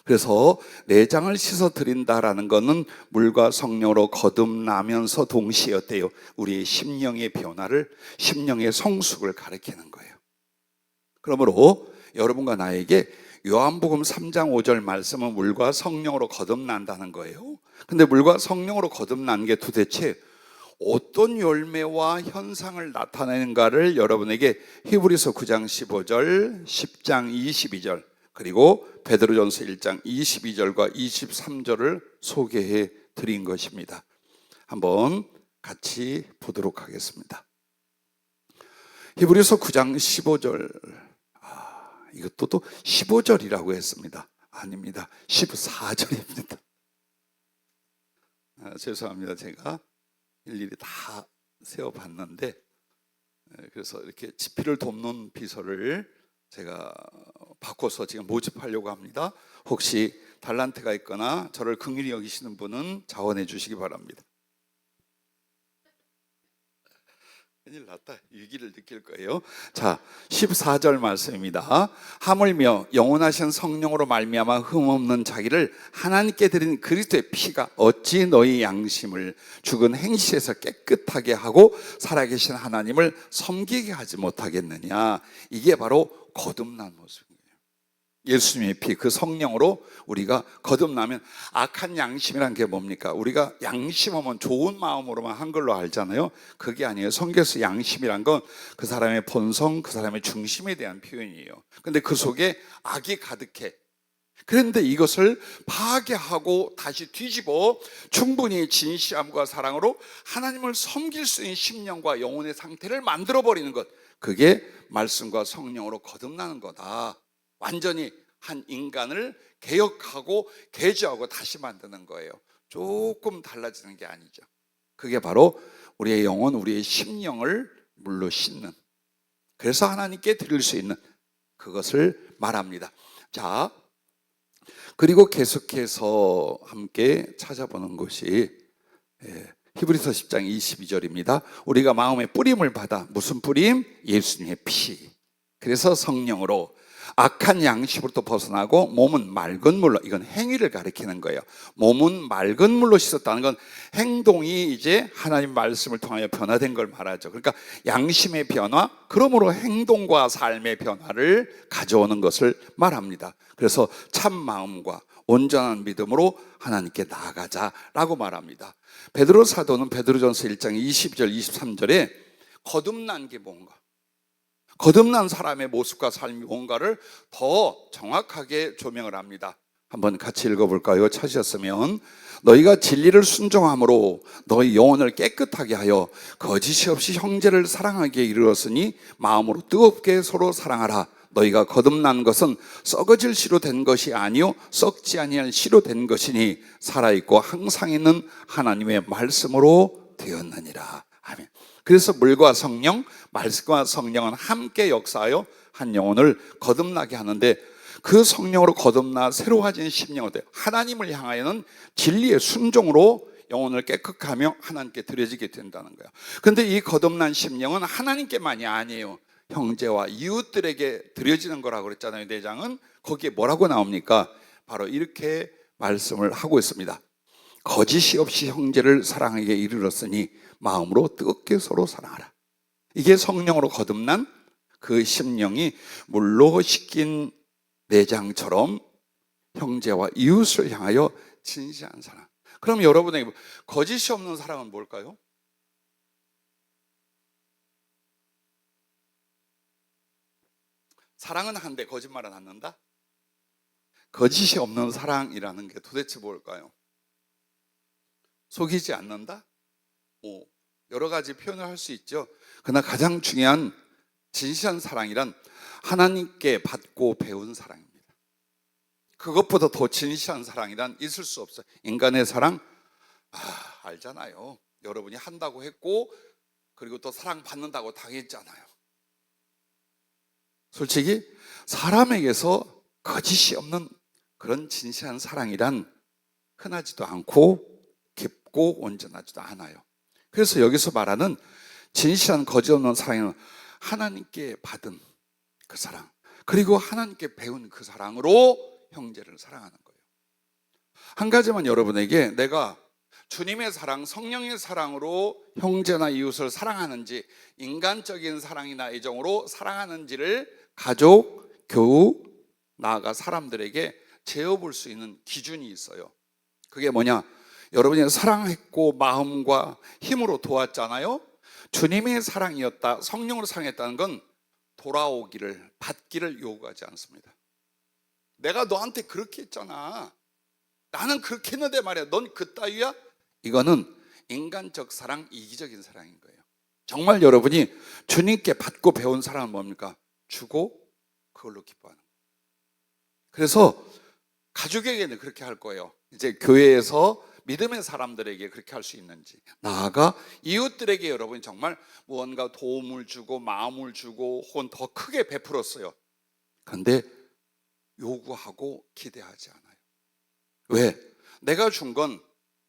그래서 내장을 씻어 드린다라는 것은 물과 성령으로 거듭나면서 동시에 어때요? 우리의 심령의 변화를, 심령의 성숙을 가리키는 거예요. 그러므로 여러분과 나에게 요한복음 3장 5절 말씀은 물과 성령으로 거듭난다는 거예요. 근데 물과 성령으로 거듭난 게 도대체 어떤 열매와 현상을 나타내는가를 여러분에게 히브리서 9장 15절, 10장 22절, 그리고 베드로전서 1장 22절과 23절을 소개해 드린 것입니다. 한번 같이 보도록 하겠습니다. 히브리서 9장 15절, 이것도 또 15절이라고 했습니다. 아닙니다. 14절입니다. 죄송합니다. 제가 일일이 다 세워봤는데, 그래서 이렇게 지피를 돕는 비서를 제가 바꿔서 지금 모집하려고 합니다. 혹시 달란트가 있거나 저를 긍휼히 여기시는 분은 자원해 주시기 바랍니다. 큰일 났다. 위기를 느낄 거예요. 자, 14절 말씀입니다. 하물며 영원하신 성령으로 말미암아 흠없는 자기를 하나님께 드린 그리스도의 피가 어찌 너희 양심을 죽은 행실에서 깨끗하게 하고 살아계신 하나님을 섬기게 하지 못하겠느냐. 이게 바로 거듭난 모습입니다. 예수님의 피, 그 성령으로 우리가 거듭나면, 악한 양심이란 게 뭡니까? 우리가 양심하면 좋은 마음으로만 한 걸로 알잖아요. 그게 아니에요. 성경에서 양심이란 건 그 사람의 본성, 그 사람의 중심에 대한 표현이에요. 근데 그 속에 악이 가득해. 그런데 이것을 파괴하고 다시 뒤집어 충분히 진실함과 사랑으로 하나님을 섬길 수 있는 심령과 영혼의 상태를 만들어버리는 것, 그게 말씀과 성령으로 거듭나는 거다. 완전히 한 인간을 개혁하고 개조하고 다시 만드는 거예요. 조금 달라지는 게 아니죠. 그게 바로 우리의 영혼, 우리의 심령을 물로 씻는, 그래서 하나님께 드릴 수 있는 그것을 말합니다. 자, 그리고 계속해서 함께 찾아보는 것이 히브리서 10장 22절입니다. 우리가 마음의 뿌림을 받아, 무슨 뿌림? 예수님의 피. 그래서 성령으로 악한 양심으로부터 벗어나고 몸은 맑은 물로, 이건 행위를 가리키는 거예요. 몸은 맑은 물로 씻었다는 건 행동이 이제 하나님 말씀을 통하여 변화된 걸 말하죠. 그러니까 양심의 변화, 그러므로 행동과 삶의 변화를 가져오는 것을 말합니다. 그래서 참 마음과 온전한 믿음으로 하나님께 나아가자라고 말합니다. 베드로 사도는 베드로전서 1장 20절 23절에 거듭난 게 뭔가, 거듭난 사람의 모습과 삶이 뭔가를 더 정확하게 조명을 합니다. 한번 같이 읽어볼까요? 찾으셨으면, 너희가 진리를 순종함으로 너희 영혼을 깨끗하게 하여 거짓이 없이 형제를 사랑하기에 이르렀으니 마음으로 뜨겁게 서로 사랑하라. 너희가 거듭난 것은 썩어질 씨로 된 것이 아니요 썩지 아니할 씨로 된 것이니 살아있고 항상 있는 하나님의 말씀으로 되었느니라. 아멘. 그래서 물과 성령, 말씀과 성령은 함께 역사하여 한 영혼을 거듭나게 하는데, 그 성령으로 거듭나 새로워진 심령을 돼요. 하나님을 향하여는 진리의 순종으로 영혼을 깨끗하며 하나님께 드려지게 된다는 거예요. 그런데 이 거듭난 심령은 하나님께만이 아니에요. 형제와 이웃들에게 드려지는 거라고 그랬잖아요. 내장은 거기에 뭐라고 나옵니까? 바로 이렇게 말씀을 하고 있습니다. 거짓이 없이 형제를 사랑하기에 이르렀으니 마음으로 뜨겁게 서로 사랑하라. 이게 성령으로 거듭난 그 심령이 물로 씻긴 내장처럼 형제와 이웃을 향하여 진실한 사랑. 그럼 여러분에게 거짓이 없는 사랑은 뭘까요? 사랑은 한데 거짓말은 않는다? 거짓이 없는 사랑이라는 게 도대체 뭘까요? 속이지 않는다? 여러 가지 표현을 할 수 있죠. 그러나 가장 중요한 진실한 사랑이란 하나님께 받고 배운 사랑입니다. 그것보다 더 진실한 사랑이란 있을 수 없어요. 인간의 사랑, 알잖아요. 여러분이 한다고 했고, 그리고 또 사랑받는다고 당했잖아요. 솔직히 사람에게서 거짓이 없는 그런 진실한 사랑이란 흔하지도 않고 깊고 온전하지도 않아요. 그래서 여기서 말하는 진실한 거짓 없는 사랑은 하나님께 받은 그 사랑, 그리고 하나님께 배운 그 사랑으로 형제를 사랑하는 거예요. 한 가지만 여러분에게, 내가 주님의 사랑, 성령의 사랑으로 형제나 이웃을 사랑하는지, 인간적인 사랑이나 애정으로 사랑하는지를 가족, 교우, 나아가 사람들에게 재어볼 수 있는 기준이 있어요. 그게 뭐냐? 여러분이 사랑했고 마음과 힘으로 도왔잖아요. 주님의 사랑이었다, 성령으로 사랑했다는 건 돌아오기를, 받기를 요구하지 않습니다. 내가 너한테 그렇게 했잖아, 나는 그렇게 했는데 말이야, 넌 그따위야? 이거는 인간적 사랑, 이기적인 사랑인 거예요. 정말 여러분이 주님께 받고 배운 사랑은 뭡니까? 주고 그걸로 기뻐하는 거예요. 그래서 가족에게는 그렇게 할 거예요. 이제 교회에서 믿음의 사람들에게 그렇게 할 수 있는지, 나아가 이웃들에게 여러분이 정말 무언가 도움을 주고 마음을 주고 혹은 더 크게 베풀었어요. 그런데 요구하고 기대하지 않아요. 왜? 내가 준 건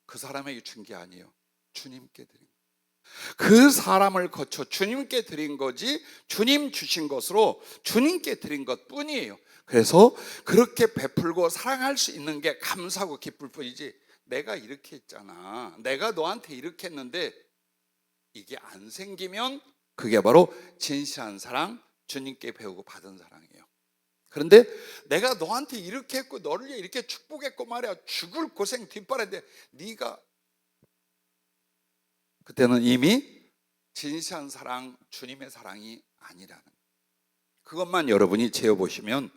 그 사람에게 준 게 아니에요. 주님께 드린 거예요. 그 사람을 거쳐 주님께 드린 거지, 주님 주신 것으로 주님께 드린 것 뿐이에요. 그래서 그렇게 베풀고 사랑할 수 있는 게 감사하고 기쁠 뿐이지, 내가 이렇게 했잖아, 내가 너한테 이렇게 했는데 이게 안 생기면 그게 바로 진실한 사랑, 주님께 배우고 받은 사랑이에요. 그런데 내가 너한테 이렇게 했고 너를 이렇게 축복했고 말이야, 죽을 고생 뒷바라인데 네가, 그때는 이미 진실한 사랑, 주님의 사랑이 아니라는 거예요. 그것만 여러분이 재어보시면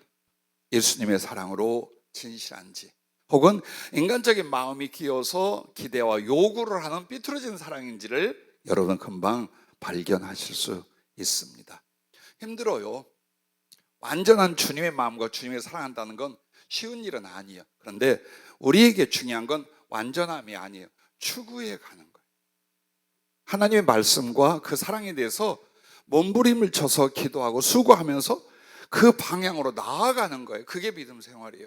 예수님의 사랑으로 진실한지, 혹은 인간적인 마음이 기어서 기대와 요구를 하는 삐뚤어진 사랑인지를 여러분은 금방 발견하실 수 있습니다. 힘들어요. 완전한 주님의 마음과 주님의 사랑한다는 건 쉬운 일은 아니에요. 그런데 우리에게 중요한 건 완전함이 아니에요. 추구해 가는 거예요. 하나님의 말씀과 그 사랑에 대해서 몸부림을 쳐서 기도하고 수고하면서 그 방향으로 나아가는 거예요. 그게 믿음 생활이에요.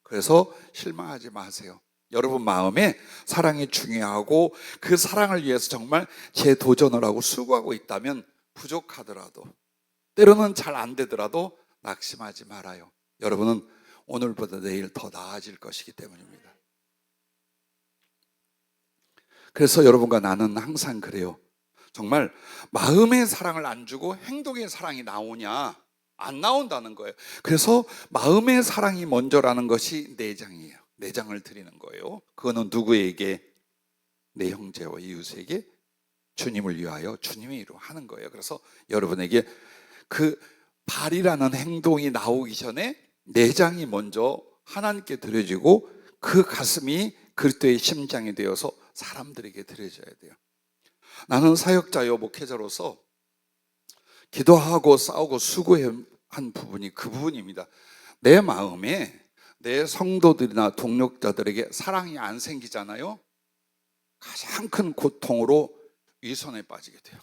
그래서 실망하지 마세요. 여러분 마음에 사랑이 중요하고 그 사랑을 위해서 정말 재도전을 하고 수고하고 있다면, 부족하더라도 때로는 잘 안 되더라도 낙심하지 말아요. 여러분은 오늘보다 내일 더 나아질 것이기 때문입니다. 그래서 여러분과 나는 항상 그래요. 정말 마음의 사랑을 안 주고 행동의 사랑이 나오냐? 안 나온다는 거예요. 그래서 마음의 사랑이 먼저라는 것이 내장이에요. 내장을 드리는 거예요. 그거는 누구에게? 내 형제와 이웃에게 주님을 위하여 주님의 일로 하는 거예요. 그래서 여러분에게 그 발이라는 행동이 나오기 전에 내장이 먼저 하나님께 드려지고 그 가슴이 그리스도의 심장이 되어서 사람들에게 드려져야 돼요. 나는 사역자요 목회자로서 기도하고 싸우고 수고한 부분이 그 부분입니다. 내 마음에 내 성도들이나 동력자들에게 사랑이 안 생기잖아요. 가장 큰 고통으로 위선에 빠지게 돼요.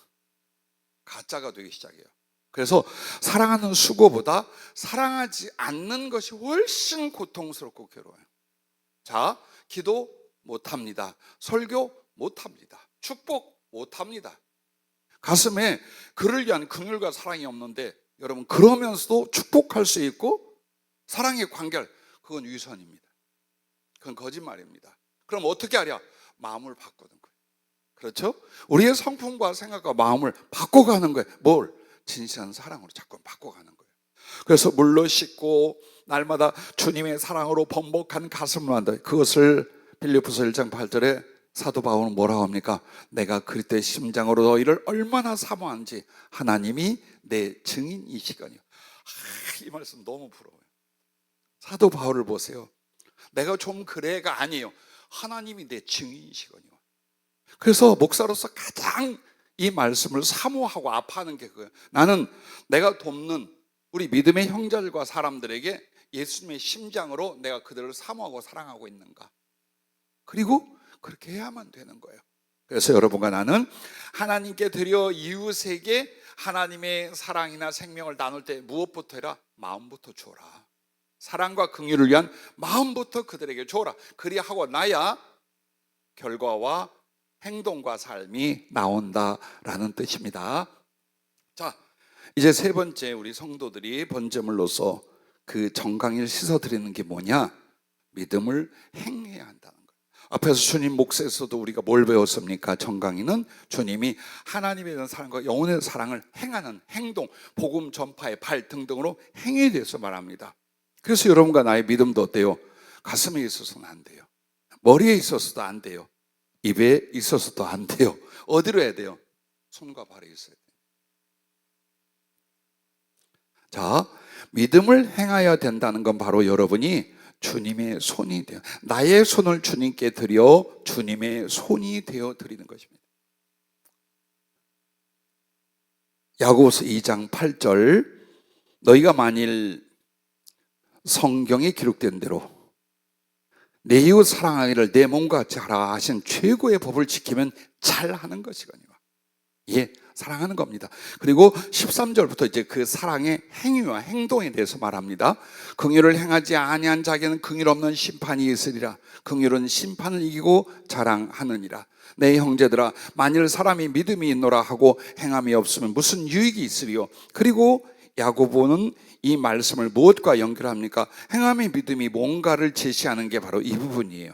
가짜가 되기 시작해요. 그래서 사랑하는 수고보다 사랑하지 않는 것이 훨씬 고통스럽고 괴로워요. 자, 기도 못합니다. 설교 못합니다. 축복 못합니다. 가슴에 그를 위한 긍휼과 사랑이 없는데, 여러분 그러면서도 축복할 수 있고 사랑의 관계를, 그건 위선입니다. 그건 거짓말입니다. 그럼 어떻게 하랴? 마음을 바꾸는 거예요. 그렇죠? 우리의 성품과 생각과 마음을 바꿔가는 거예요. 뭘? 진실한 사랑으로 자꾸 바꿔가는 거예요. 그래서 물로 씻고 날마다 주님의 사랑으로 번복한 가슴을 한다. 그것을 빌립보서 1장 8절에 사도 바울은 뭐라고 합니까? 내가 그리스도의 심장으로 너희를 얼마나 사모하는지 하나님이 내 증인이시거니와. 이 말씀 너무 부러워요. 사도 바울을 보세요. 내가 좀 그래가 아니에요. 하나님이 내 증인이시거니와. 그래서 목사로서 가장 이 말씀을 사모하고 아파하는 게 그거예요. 나는 내가 돕는 우리 믿음의 형제들과 사람들에게 예수님의 심장으로 내가 그들을 사모하고 사랑하고 있는가. 그리고 그렇게 해야만 되는 거예요. 그래서 여러분과 나는 하나님께 드려 이웃에게 하나님의 사랑이나 생명을 나눌 때 무엇부터 해라? 마음부터 줘라. 사랑과 긍휼을 위한 마음부터 그들에게 줘라. 그리하고 나야 결과와 행동과 삶이 나온다라는 뜻입니다. 자, 이제 세 번째, 우리 성도들이 번제물로서 그 정강이를 씻어드리는 게 뭐냐? 믿음을 행해야 한다는 거예요. 앞에서 주님 몫에서도 우리가 뭘 배웠습니까? 정강이는 주님이 하나님에 대한 사랑과 영혼의 사랑을 행하는 행동, 복음 전파의 발 등등으로 행위에 대해서 말합니다. 그래서 여러분과 나의 믿음도 어때요? 가슴에 있어서는 안 돼요. 머리에 있어서도 안 돼요. 입에 있어서도 안 돼요. 어디로 해야 돼요? 손과 발에 있어야 돼요. 자, 믿음을 행하여야 된다는 건 바로 여러분이 주님의 손이 되어, 나의 손을 주님께 드려 주님의 손이 되어 드리는 것입니다. 야고보서 2장 8절, 너희가 만일 성경에 기록된 대로 내 이웃 사랑하기를 내 몸과 같이 하라 하신 최고의 법을 지키면 잘하는 것이거니와. 예, 사랑하는 겁니다. 그리고 13절부터 이제 그 사랑의 행위와 행동에 대해서 말합니다. 긍휼을 행하지 아니한 자에게는 긍휼 없는 심판이 있으리라. 긍휼은 심판을 이기고 자랑하느니라. 내 형제들아, 만일 사람이 믿음이 있노라 하고 행함이 없으면 무슨 유익이 있으리요. 그리고 야고보는 이 말씀을 무엇과 연결합니까? 행함의 믿음이 뭔가를 제시하는 게 바로 이 부분이에요.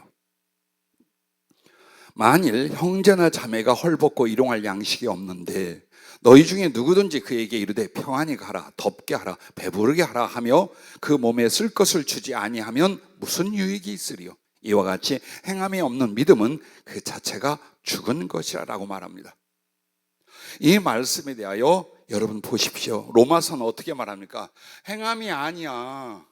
만일 형제나 자매가 헐벗고 일용할 양식이 없는데 너희 중에 누구든지 그에게 이르되 평안히 가라, 덥게 하라, 배부르게 하라 하며 그 몸에 쓸 것을 주지 아니하면 무슨 유익이 있으리요. 이와 같이 행함이 없는 믿음은 그 자체가 죽은 것이라 라고 말합니다. 이 말씀에 대하여 여러분 보십시오. 로마서는 어떻게 말합니까? 행함이 아니야,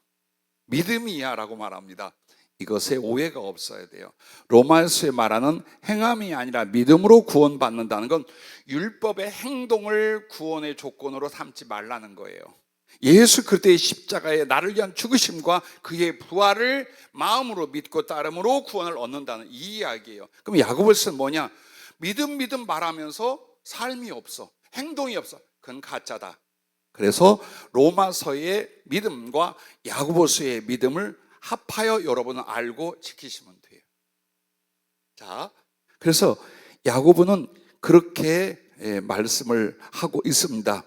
믿음이야 라고 말합니다. 이것에 오해가 없어야 돼요. 로마서에 말하는 행함이 아니라 믿음으로 구원받는다는 건 율법의 행동을 구원의 조건으로 삼지 말라는 거예요. 예수 그리스도의 십자가에 나를 위한 죽으심과 그의 부활을 마음으로 믿고 따름으로 구원을 얻는다는 이 이야기예요. 그럼 야고보서는 뭐냐? 믿음 말하면서 삶이 없어, 행동이 없어. 그건 가짜다. 그래서 로마서의 믿음과 야고보서의 믿음을 합하여 여러분은 알고 지키시면 돼요. 자, 그래서 야고보는 그렇게 말씀을 하고 있습니다.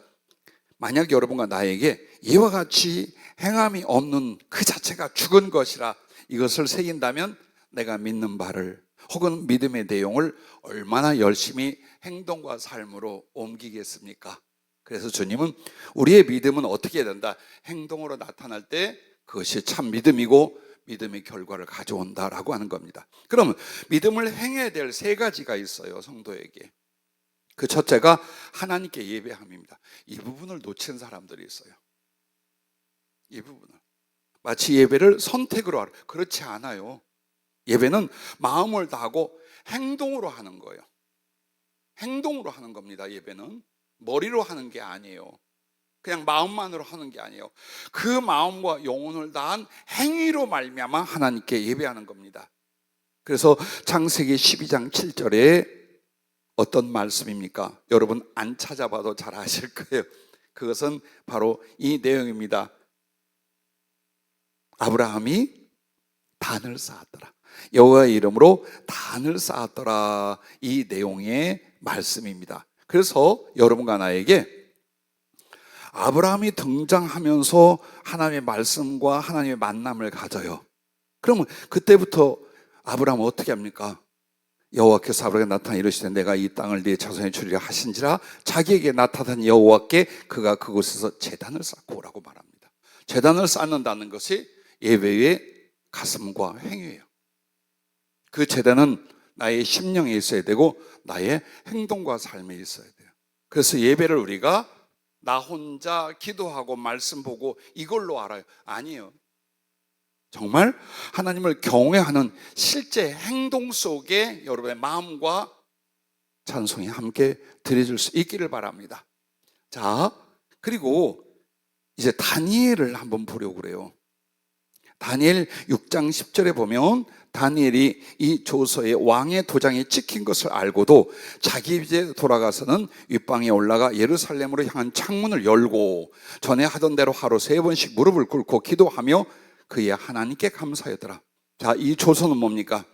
만약 여러분과 나에게 이와 같이 행함이 없는 그 자체가 죽은 것이라 이것을 새긴다면 내가 믿는 바를 혹은 믿음의 내용을 얼마나 열심히 행동과 삶으로 옮기겠습니까? 그래서 주님은 우리의 믿음은 어떻게 된다? 행동으로 나타날 때 그것이 참 믿음이고 믿음의 결과를 가져온다라고 하는 겁니다. 그러면 믿음을 행해야 될 세 가지가 있어요, 성도에게. 그 첫째가 하나님께 예배함입니다. 이 부분을 놓친 사람들이 있어요. 이 부분을 마치 예배를 선택으로 하라. 그렇지 않아요. 예배는 마음을 다하고 행동으로 하는 거예요. 행동으로 하는 겁니다. 예배는 머리로 하는 게 아니에요. 그냥 마음만으로 하는 게 아니에요. 그 마음과 영혼을 다한 행위로 말미암아 하나님께 예배하는 겁니다. 그래서 창세기 12장 7절에 어떤 말씀입니까? 여러분 안 찾아봐도 잘 아실 거예요. 그것은 바로 이 내용입니다. 아브라함이 단을 쌓았더라. 여호와의 이름으로 단을 쌓았더라. 이 내용의 말씀입니다. 그래서 여러분과 나에게 아브라함이 등장하면서 하나님의 말씀과 하나님의 만남을 가져요. 그러면 그때부터 아브라함은 어떻게 합니까? 여호와께서 아브라함에게 나타나 이르시되 내가 이 땅을 네 자손에 주리라 하신지라 자기에게 나타난 여호와께 그가 그곳에서 제단을 쌓고 오라고 말합니다. 제단을 쌓는다는 것이 예배의 가슴과 행위예요. 그 제단은 나의 심령에 있어야 되고 나의 행동과 삶에 있어야 돼요. 그래서 예배를 우리가 나 혼자 기도하고 말씀 보고 이걸로 알아요. 아니에요. 정말 하나님을 경외하는 실제 행동 속에 여러분의 마음과 찬송이 함께 드려질 수 있기를 바랍니다. 자, 그리고 이제 다니엘을 한번 보려고 그래요. 다니엘 6장 10절에 보면 다니엘이 이 조서에 왕의 도장이 찍힌 것을 알고도 자기 집에 돌아가서는 윗방에 올라가 예루살렘으로 향한 창문을 열고 전에 하던 대로 하루 3번씩 무릎을 꿇고 기도하며 그의 하나님께 감사하더라. 자, 이 조서는 뭡니까?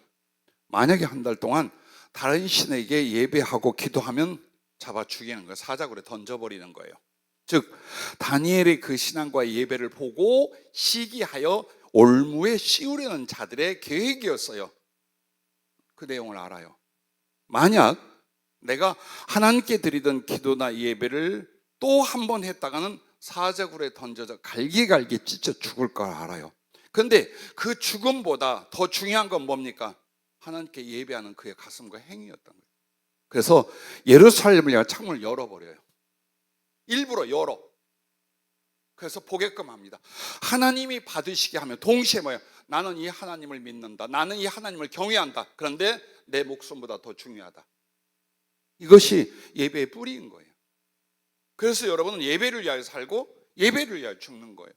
만약에 한 달 동안 다른 신에게 예배하고 기도하면 잡아 죽이는 거예요. 사자굴에 던져버리는 거예요. 즉 다니엘의 그 신앙과 예배를 보고 시기하여 올무에 씌우려는 자들의 계획이었어요. 그 내용을 알아요. 만약 내가 하나님께 드리던 기도나 예배를 또 한 번 했다가는 사자굴에 던져져 갈기갈기 찢어 죽을 걸 알아요. 그런데 그 죽음보다 더 중요한 건 뭡니까? 하나님께 예배하는 그의 가슴과 행위였던 거예요. 그래서 예루살렘을 향해 창문을 열어버려요. 일부러 열어. 그래서 보게끔 합니다. 하나님이 받으시게 하면 동시에 뭐예요? 나는 이 하나님을 믿는다. 나는 이 하나님을 경외한다. 그런데 내 목숨보다 더 중요하다. 이것이 예배의 뿌리인 거예요. 그래서 여러분은 예배를 위하여 살고 예배를 위하여 죽는 거예요.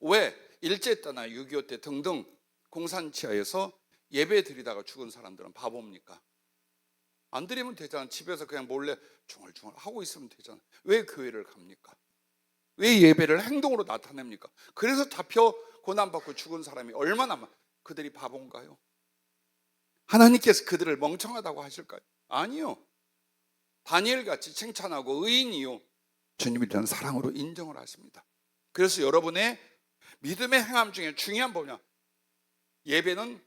왜? 일제 때나 6.25 때 등등 공산치하에서 예배 드리다가 죽은 사람들은 바보입니까? 안 드리면 되잖아. 집에서 그냥 몰래 중얼중얼 하고 있으면 되잖아. 왜 교회를 갑니까? 왜 예배를 행동으로 나타냅니까? 그래서 잡혀 고난받고 죽은 사람이 얼마나 많아. 그들이 바본가요? 하나님께서 그들을 멍청하다고 하실까요? 아니요. 다니엘같이 칭찬하고 의인이요, 주님이 이런 사랑으로 인정을 하십니다. 그래서 여러분의 믿음의 행함 중에 중요한 뭐냐? 예배는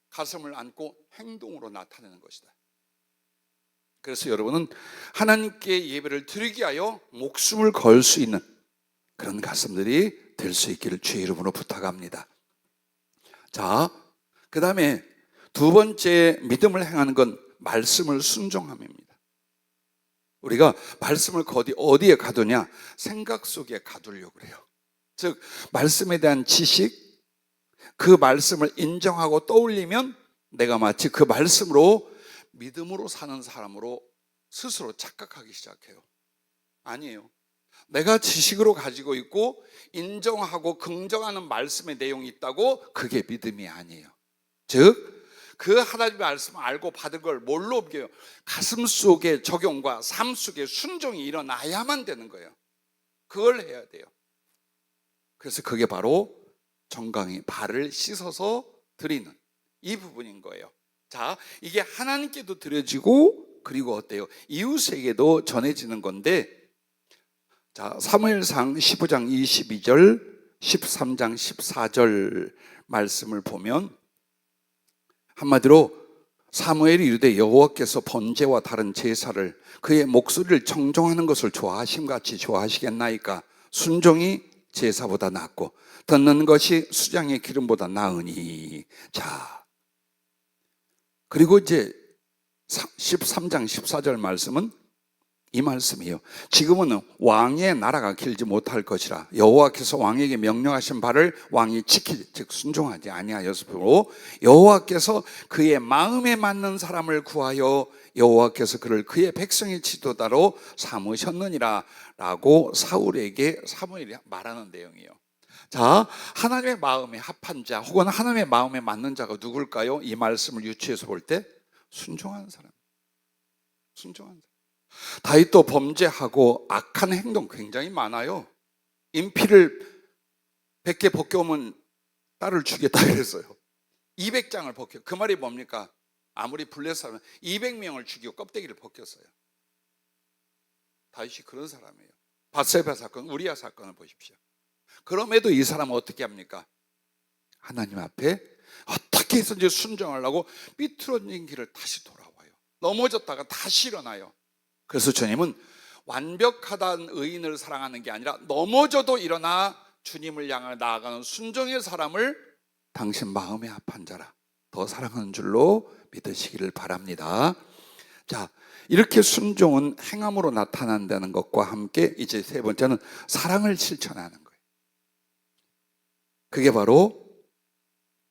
가슴을 안고 행동으로 나타내는 것이다. 그래서 여러분은 하나님께 예배를 드리기 위하여 목숨을 걸 수 있는 그런 가슴들이 될 수 있기를 주의 이름으로 부탁합니다. 자, 그 다음에 두 번째 믿음을 행하는 건 말씀을 순종함입니다. 우리가 말씀을 어디에 가두냐? 생각 속에 가두려고 그래요. 즉 말씀에 대한 지식, 그 말씀을 인정하고 떠올리면 내가 마치 그 말씀으로 믿음으로 사는 사람으로 스스로 착각하기 시작해요. 아니에요. 내가 지식으로 가지고 있고 인정하고 긍정하는 말씀의 내용이 있다고 그게 믿음이 아니에요. 즉 그 하나님의 말씀을 알고 받은 걸 뭘로 옮겨요? 가슴 속의 적용과 삶 속의 순종이 일어나야만 되는 거예요. 그걸 해야 돼요. 그래서 그게 바로 정강이 발을 씻어서 드리는 이 부분인 거예요. 자, 이게 하나님께도 드려지고 그리고 어때요? 이웃에게도 전해지는 건데, 자, 사무엘상 15장 22절, 13장 14절 말씀을 보면 한마디로 사무엘이 이르되 여호와께서 번제와 다른 제사를 그의 목소리를 청종하는 것을 좋아하심같이 좋아하시겠나이까? 순종이 제사보다 낫고 듣는 것이 수장의 기름보다 나으니. 자, 그리고 이제 13장 14절 말씀은 이 말씀이에요. 지금은 왕의 나라가 길지 못할 것이라 여호와께서 왕에게 명령하신 바를 왕이 지키지, 즉 순종하지 아니하였으므로 여호와께서 그의 마음에 맞는 사람을 구하여 여호와께서 그를 그의 백성의 지도자로 삼으셨느니라 라고 사울에게 사무엘이 말하는 내용이에요. 자, 하나님의 마음에 합한 자 혹은 하나님의 마음에 맞는 자가 누굴까요? 이 말씀을 유추해서 볼 때 순종하는 사람. 순종하는 사람. 다윗도 범죄하고 악한 행동 굉장히 많아요. 인피를 100개 벗겨오면 딸을 주겠다 그랬어요. 200장을 벗겨. 그 말이 뭡니까? 아무리 블레셋하면 200명을 죽이고 껍데기를 벗겼어요. 다윗이 그런 사람이에요. 밧세바 사건, 우리아 사건을 보십시오. 그럼에도 이 사람은 어떻게 합니까? 하나님 앞에 어떻게 해서든지 순종하려고 삐뚤어진 길을 다시 돌아와요. 넘어졌다가 다시 일어나요. 그래서 주님은 완벽하다는 의인을 사랑하는 게 아니라 넘어져도 일어나 주님을 향해 나아가는 순종의 사람을 당신 마음에 합한 자라 더 사랑하는 줄로 믿으시기를 바랍니다. 자, 이렇게 순종은 행함으로 나타난다는 것과 함께 이제 세 번째는 사랑을 실천하는 거예요. 그게 바로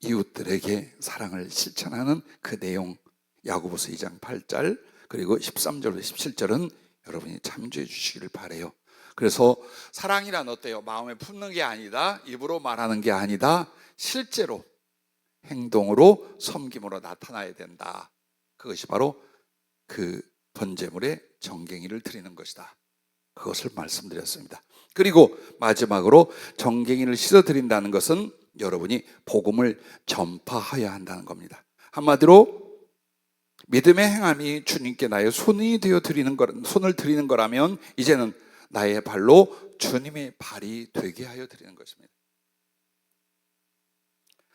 이웃들에게 사랑을 실천하는 그 내용, 야고보서 2장 8절 그리고 13절로 17절은 여러분이 참조해 주시기를 바라요. 그래서 사랑이란 어때요? 마음에 품는 게 아니다, 입으로 말하는 게 아니다, 실제로 행동으로 섬김으로 나타나야 된다. 그것이 바로 그 번제물의 정갱이를 드리는 것이다. 그것을 말씀드렸습니다. 그리고 마지막으로 정갱이를 씻어 드린다는 것은 여러분이 복음을 전파해야 한다는 겁니다. 한마디로 믿음의 행함이 주님께 나의 손이 되어 손을 드리는 거라면 이제는 나의 발로 주님의 발이 되게 하여 드리는 것입니다.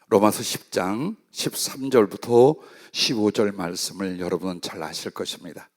로마서 10장 13절부터 15절 말씀을 여러분은 잘 아실 것입니다.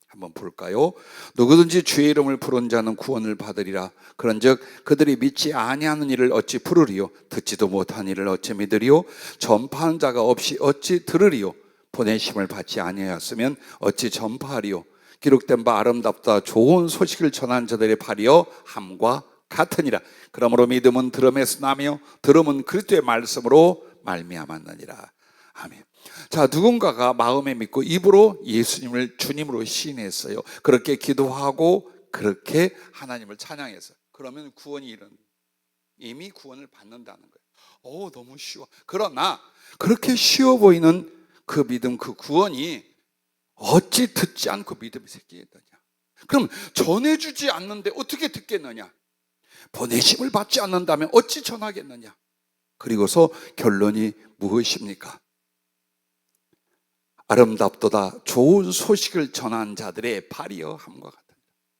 한번 볼까요? 누구든지 주의 이름을 부른 자는 구원을 받으리라. 그런즉 그들이 믿지 아니하는 일을 어찌 부르리요? 듣지도 못한 일을 어찌 믿으리요? 전파하는 자가 없이 어찌 들으리요? 보내심을 받지 아니하였으면 어찌 전파하리요? 기록된 바 아름답다 좋은 소식을 전한 자들의 발이여 함과 같으니라. 그러므로 믿음은 들음에서 나며 들음은 그리스도의 말씀으로 말미암았느니라. 아멘. 자, 누군가가 마음에 믿고 입으로 예수님을 주님으로 시인했어요. 그렇게 기도하고 그렇게 하나님을 찬양했어요. 그러면 구원이 이미 구원을 받는다는 거예요. 너무 쉬워. 그러나 그렇게 쉬워 보이는 그 믿음, 그 구원이 어찌 듣지 않고 믿음이 생기겠느냐? 그럼 전해주지 않는데 어떻게 듣겠느냐? 보내심을 받지 않는다면 어찌 전하겠느냐? 그리고서 결론이 무엇입니까? 아름답도다 좋은 소식을 전한 자들의 발이여 함과 같다.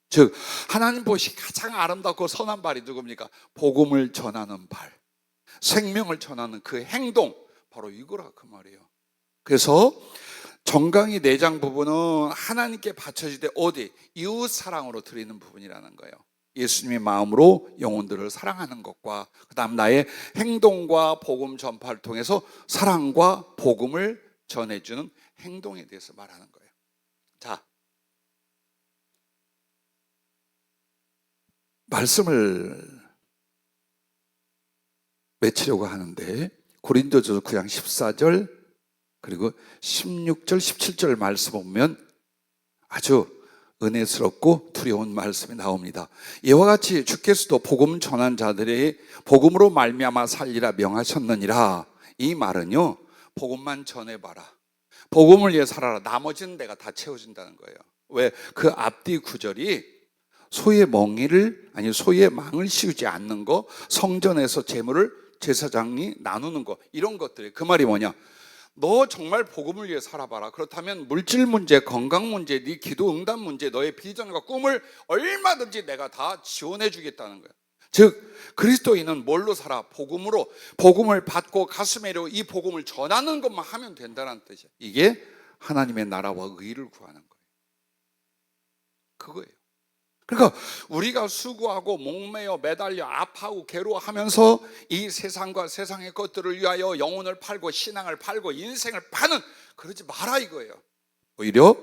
즉 하나님 보시 가장 아름답고 선한 발이 누굽니까? 복음을 전하는 발, 생명을 전하는 그 행동, 바로 이거라 그 말이에요. 그래서 정강이 4장 부분은 하나님께 바쳐질 때 어디? 이웃 사랑으로 드리는 부분이라는 거예요. 예수님의 마음으로 영혼들을 사랑하는 것과 그 다음 나의 행동과 복음 전파를 통해서 사랑과 복음을 전해주는 행동에 대해서 말하는 거예요. 자, 말씀을 맺히려고 하는데 고린도전서 9장 14절 그리고 16절 17절 말씀 보면 아주 은혜스럽고 두려운 말씀이 나옵니다. 이와 같이 주께서도 복음 전한 자들의 복음으로 말미암아 살리라 명하셨느니라. 이 말은요, 복음만 전해봐라, 복음을 위해 살아라, 나머지는 내가 다 채워준다는 거예요. 왜? 그 앞뒤 구절이 소의 멍이를 아니 소의 망을 씌우지 않는 거, 성전에서 제물을 제사장이 나누는 거, 이런 것들이 그 말이 뭐냐? 너 정말 복음을 위해 살아봐라. 그렇다면 물질 문제, 건강 문제, 네 기도 응답 문제, 너의 비전과 꿈을 얼마든지 내가 다 지원해 주겠다는 거예요. 즉 그리스도인은 뭘로 살아? 복음으로. 복음을 받고 가슴에 이르고 이 복음을 전하는 것만 하면 된다는 뜻이에요. 이게 하나님의 나라와 의를 구하는 거예요. 그거예요. 그러니까 우리가 수고하고 목매어 매달려 아파하고 괴로워하면서 이 세상과 세상의 것들을 위하여 영혼을 팔고 신앙을 팔고 인생을 파는, 그러지 마라 이거예요. 오히려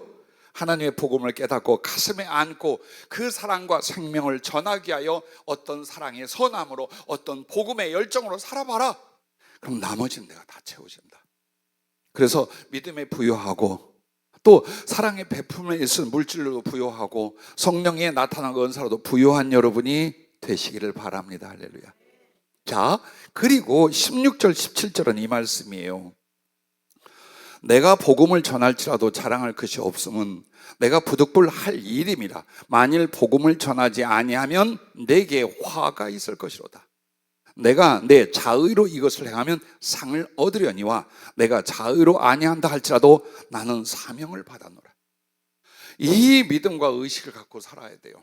하나님의 복음을 깨닫고 가슴에 안고 그 사랑과 생명을 전하기 위하여 어떤 사랑의 선함으로 어떤 복음의 열정으로 살아봐라. 그럼 나머지는 내가 다 채워준다. 그래서 믿음에 부여하고 또 사랑의 베품에 있은 물질로도 부여하고 성령의 나타난 은사로도 부여한 여러분이 되시기를 바랍니다. 할렐루야. 자, 그리고 16절 17절은 이 말씀이에요. 내가 복음을 전할지라도 자랑할 것이 없음은 내가 부득불할 일임이라. 만일 복음을 전하지 아니하면 내게 화가 있을 것이로다. 내가 내 자의로 이것을 행하면 상을 얻으려니와 내가 자의로 아니한다 할지라도 나는 사명을 받았노라. 이 믿음과 의식을 갖고 살아야 돼요.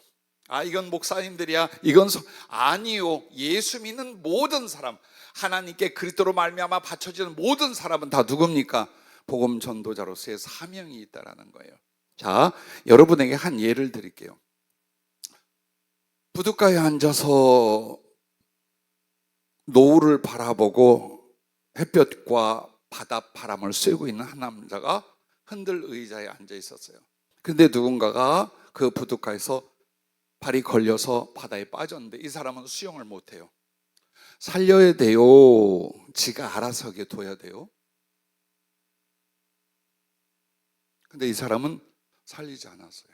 아, 이건 목사님들이야, 이건 아니요. 예수 믿는 모든 사람, 하나님께 그리스도로 말미암아 바쳐지는 모든 사람은 다 누굽니까? 복음 전도자로서의 사명이 있다라는 거예요. 자, 여러분에게 한 예를 드릴게요. 부둣가에 앉아서 노을을 바라보고 햇볕과 바닷바람을 쐬고 있는 한 남자가 흔들 의자에 앉아 있었어요. 근데 누군가가 그 부둣가에서 발이 걸려서 바다에 빠졌는데 이 사람은 수영을 못해요. 살려야 돼요? 지가 알아서 하게 둬야 돼요? 근데 이 사람은 살리지 않았어요.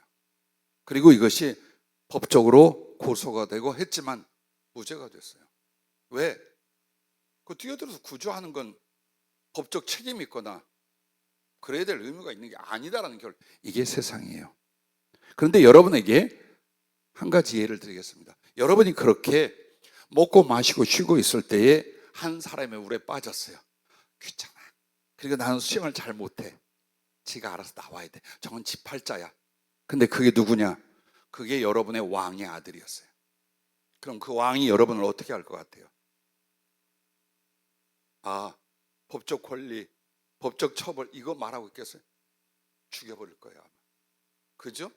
그리고 이것이 법적으로 고소가 되고 했지만 무죄가 됐어요. 왜? 그 뛰어들어서 구조하는 건 법적 책임이 있거나 그래야 될 의무가 있는 게 아니다라는 결론. 이게 세상이에요. 그런데 여러분에게 한 가지 예를 드리겠습니다. 여러분이 그렇게 먹고 마시고 쉬고 있을 때에 한 사람의 물에 빠졌어요. 귀찮아. 그리고 나는 수영을 잘 못해. 지가 알아서 나와야 돼. 저건 지 팔자야. 근데 그게 누구냐? 그게 여러분의 왕의 아들이었어요. 그럼 그 왕이 여러분을 어떻게 할 것 같아요? 아, 법적 권리, 법적 처벌 이거 말하고 있겠어요? 죽여버릴 거예요 아마. 그죠?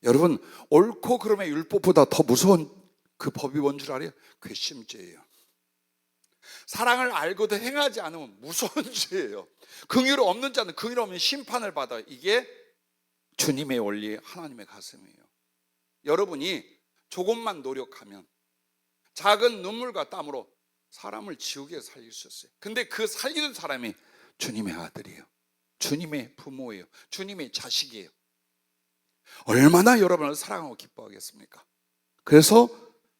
여러분, 옳고 그름의 율법보다 더 무서운 그 법이 뭔 줄 알아요? 괘씸죄예요. 사랑을 알고도 행하지 않으면 무서운 죄예요. 긍휼 없는 자는 긍휼 없는 심판을 받아요. 이게 주님의 원리, 하나님의 가슴이에요. 여러분이 조금만 노력하면 작은 눈물과 땀으로 사람을 지옥에 살릴 수 있어요. 근데 그 살리는 사람이 주님의 아들이에요. 주님의 부모예요. 주님의 자식이에요. 얼마나 여러분을 사랑하고 기뻐하겠습니까? 그래서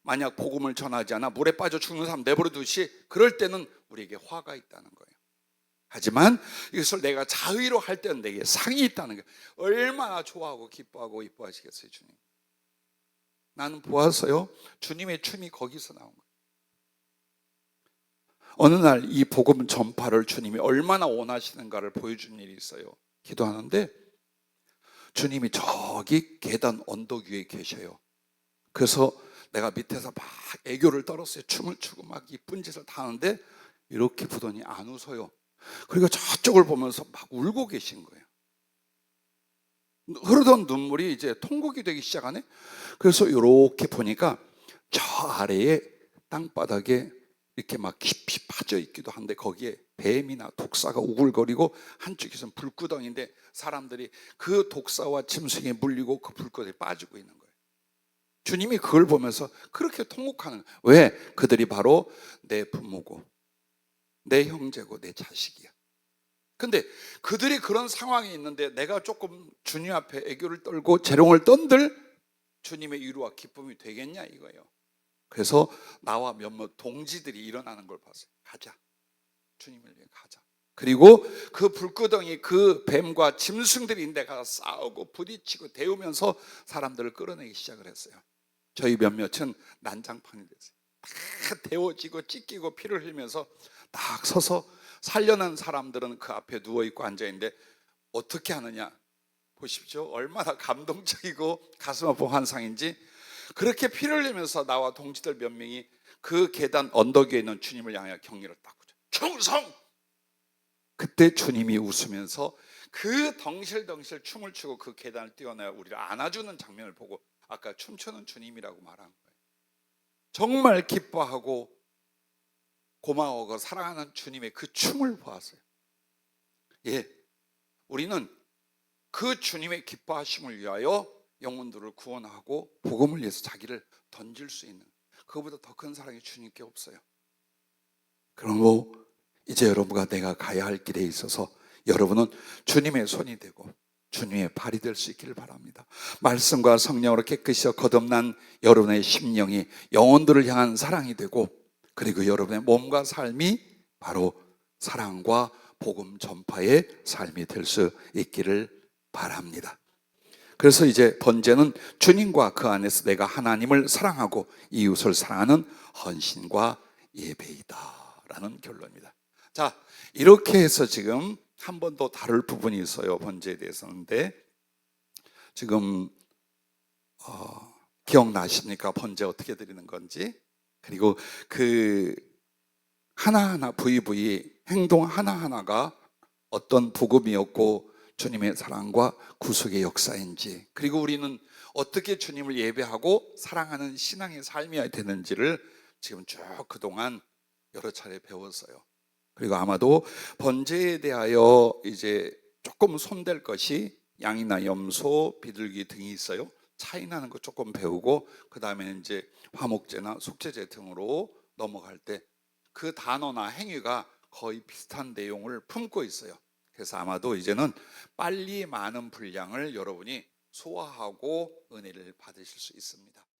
만약 복음을 전하지 않아 물에 빠져 죽는 사람 내버려 두시, 그럴 때는 우리에게 화가 있다는 거예요. 하지만 이것을 내가 자의로 할 때는 내게 상이 있다는 게 얼마나 좋아하고 기뻐하고 이뻐하시겠어요, 주님. 나는 보아서요, 주님의 춤이 거기서 나온 거예요. 어느 날 이 복음 전파를 주님이 얼마나 원하시는가를 보여준 일이 있어요. 기도하는데 주님이 저기 계단 언덕 위에 계셔요. 그래서 내가 밑에서 막 애교를 떨었어요. 춤을 추고 막 이쁜 짓을 다 하는데 이렇게 보더니 안 웃어요. 그리고 저쪽을 보면서 막 울고 계신 거예요. 흐르던 눈물이 이제 통곡이 되기 시작하네. 그래서 이렇게 보니까 저 아래에 땅바닥에 이렇게 막 깊이 빠져 있기도 한데 거기에 뱀이나 독사가 우글거리고 한쪽에서는 불구덩이인데 사람들이 그 독사와 짐승에 물리고 그 불구덩이에 빠지고 있는 거예요. 주님이 그걸 보면서 그렇게 통곡하는 거예요. 왜? 그들이 바로 내 부모고 내 형제고 내 자식이야. 근데 그들이 그런 상황에 있는데 내가 조금 주님 앞에 애교를 떨고 재롱을 떤들 주님의 위로와 기쁨이 되겠냐 이거예요. 그래서 나와 몇몇 동지들이 일어나는 걸 봤어요. 가자. 주님을 위해 가자. 그리고 그 불구덩이 그 뱀과 짐승들이 있는데 가서 싸우고 부딪히고 대우면서 사람들을 끌어내기 시작을 했어요. 저희 몇몇은 난장판이 됐어요. 다 데워지고 찢기고 피를 흘리면서 딱 서서 살려난 사람들은 그 앞에 누워있고 앉아있는데 어떻게 하느냐 보십시오. 얼마나 감동적이고 가슴 아픈 환상인지. 그렇게 피를 흘리면서 나와 동지들 몇 명이 그 계단 언덕 위에 있는 주님을 향해 경례를 딱 충성! 그때 주님이 웃으면서 그 덩실덩실 춤을 추고 그 계단을 뛰어나와 우리를 안아주는 장면을 보고 아까 춤추는 주님이라고 말한 거예요. 정말 기뻐하고 고마워하고 사랑하는 주님의 그 춤을 보았어요. 예, 우리는 그 주님의 기뻐하심을 위하여 영혼들을 구원하고 복음을 위해서 자기를 던질 수 있는 그거보다 더 큰 사랑이 주님께 없어요. 그러므로 이제 여러분과 내가 가야 할 길에 있어서 여러분은 주님의 손이 되고 주님의 발이 될 수 있기를 바랍니다. 말씀과 성령으로 깨끗이 거듭난 여러분의 심령이 영혼들을 향한 사랑이 되고 그리고 여러분의 몸과 삶이 바로 사랑과 복음 전파의 삶이 될 수 있기를 바랍니다. 그래서 이제 번제는 주님과 그 안에서 내가 하나님을 사랑하고 이웃을 사랑하는 헌신과 예배이다 라는 결론입니다. 자, 이렇게 해서 지금 한 번 더 다룰 부분이 있어요. 번제에 대해서인데 지금 기억나십니까? 번제 어떻게 드리는 건지. 그리고 그 하나하나 부위 행동 하나하나가 어떤 복음이었고 주님의 사랑과 구속의 역사인지, 그리고 우리는 어떻게 주님을 예배하고 사랑하는 신앙의 삶이어야 되는지를 지금 쭉 그동안 여러 차례 배웠어요. 그리고 아마도 번제에 대하여 이제 조금 손댈 것이 양이나 염소, 비둘기 등이 있어요. 차이 나는 거 조금 배우고 그 다음에 이제 화목제나 속죄제 등으로 넘어갈 때 그 단어나 행위가 거의 비슷한 내용을 품고 있어요. 그래서 아마도 이제는 빨리 많은 분량을 여러분이 소화하고 은혜를 받으실 수 있습니다.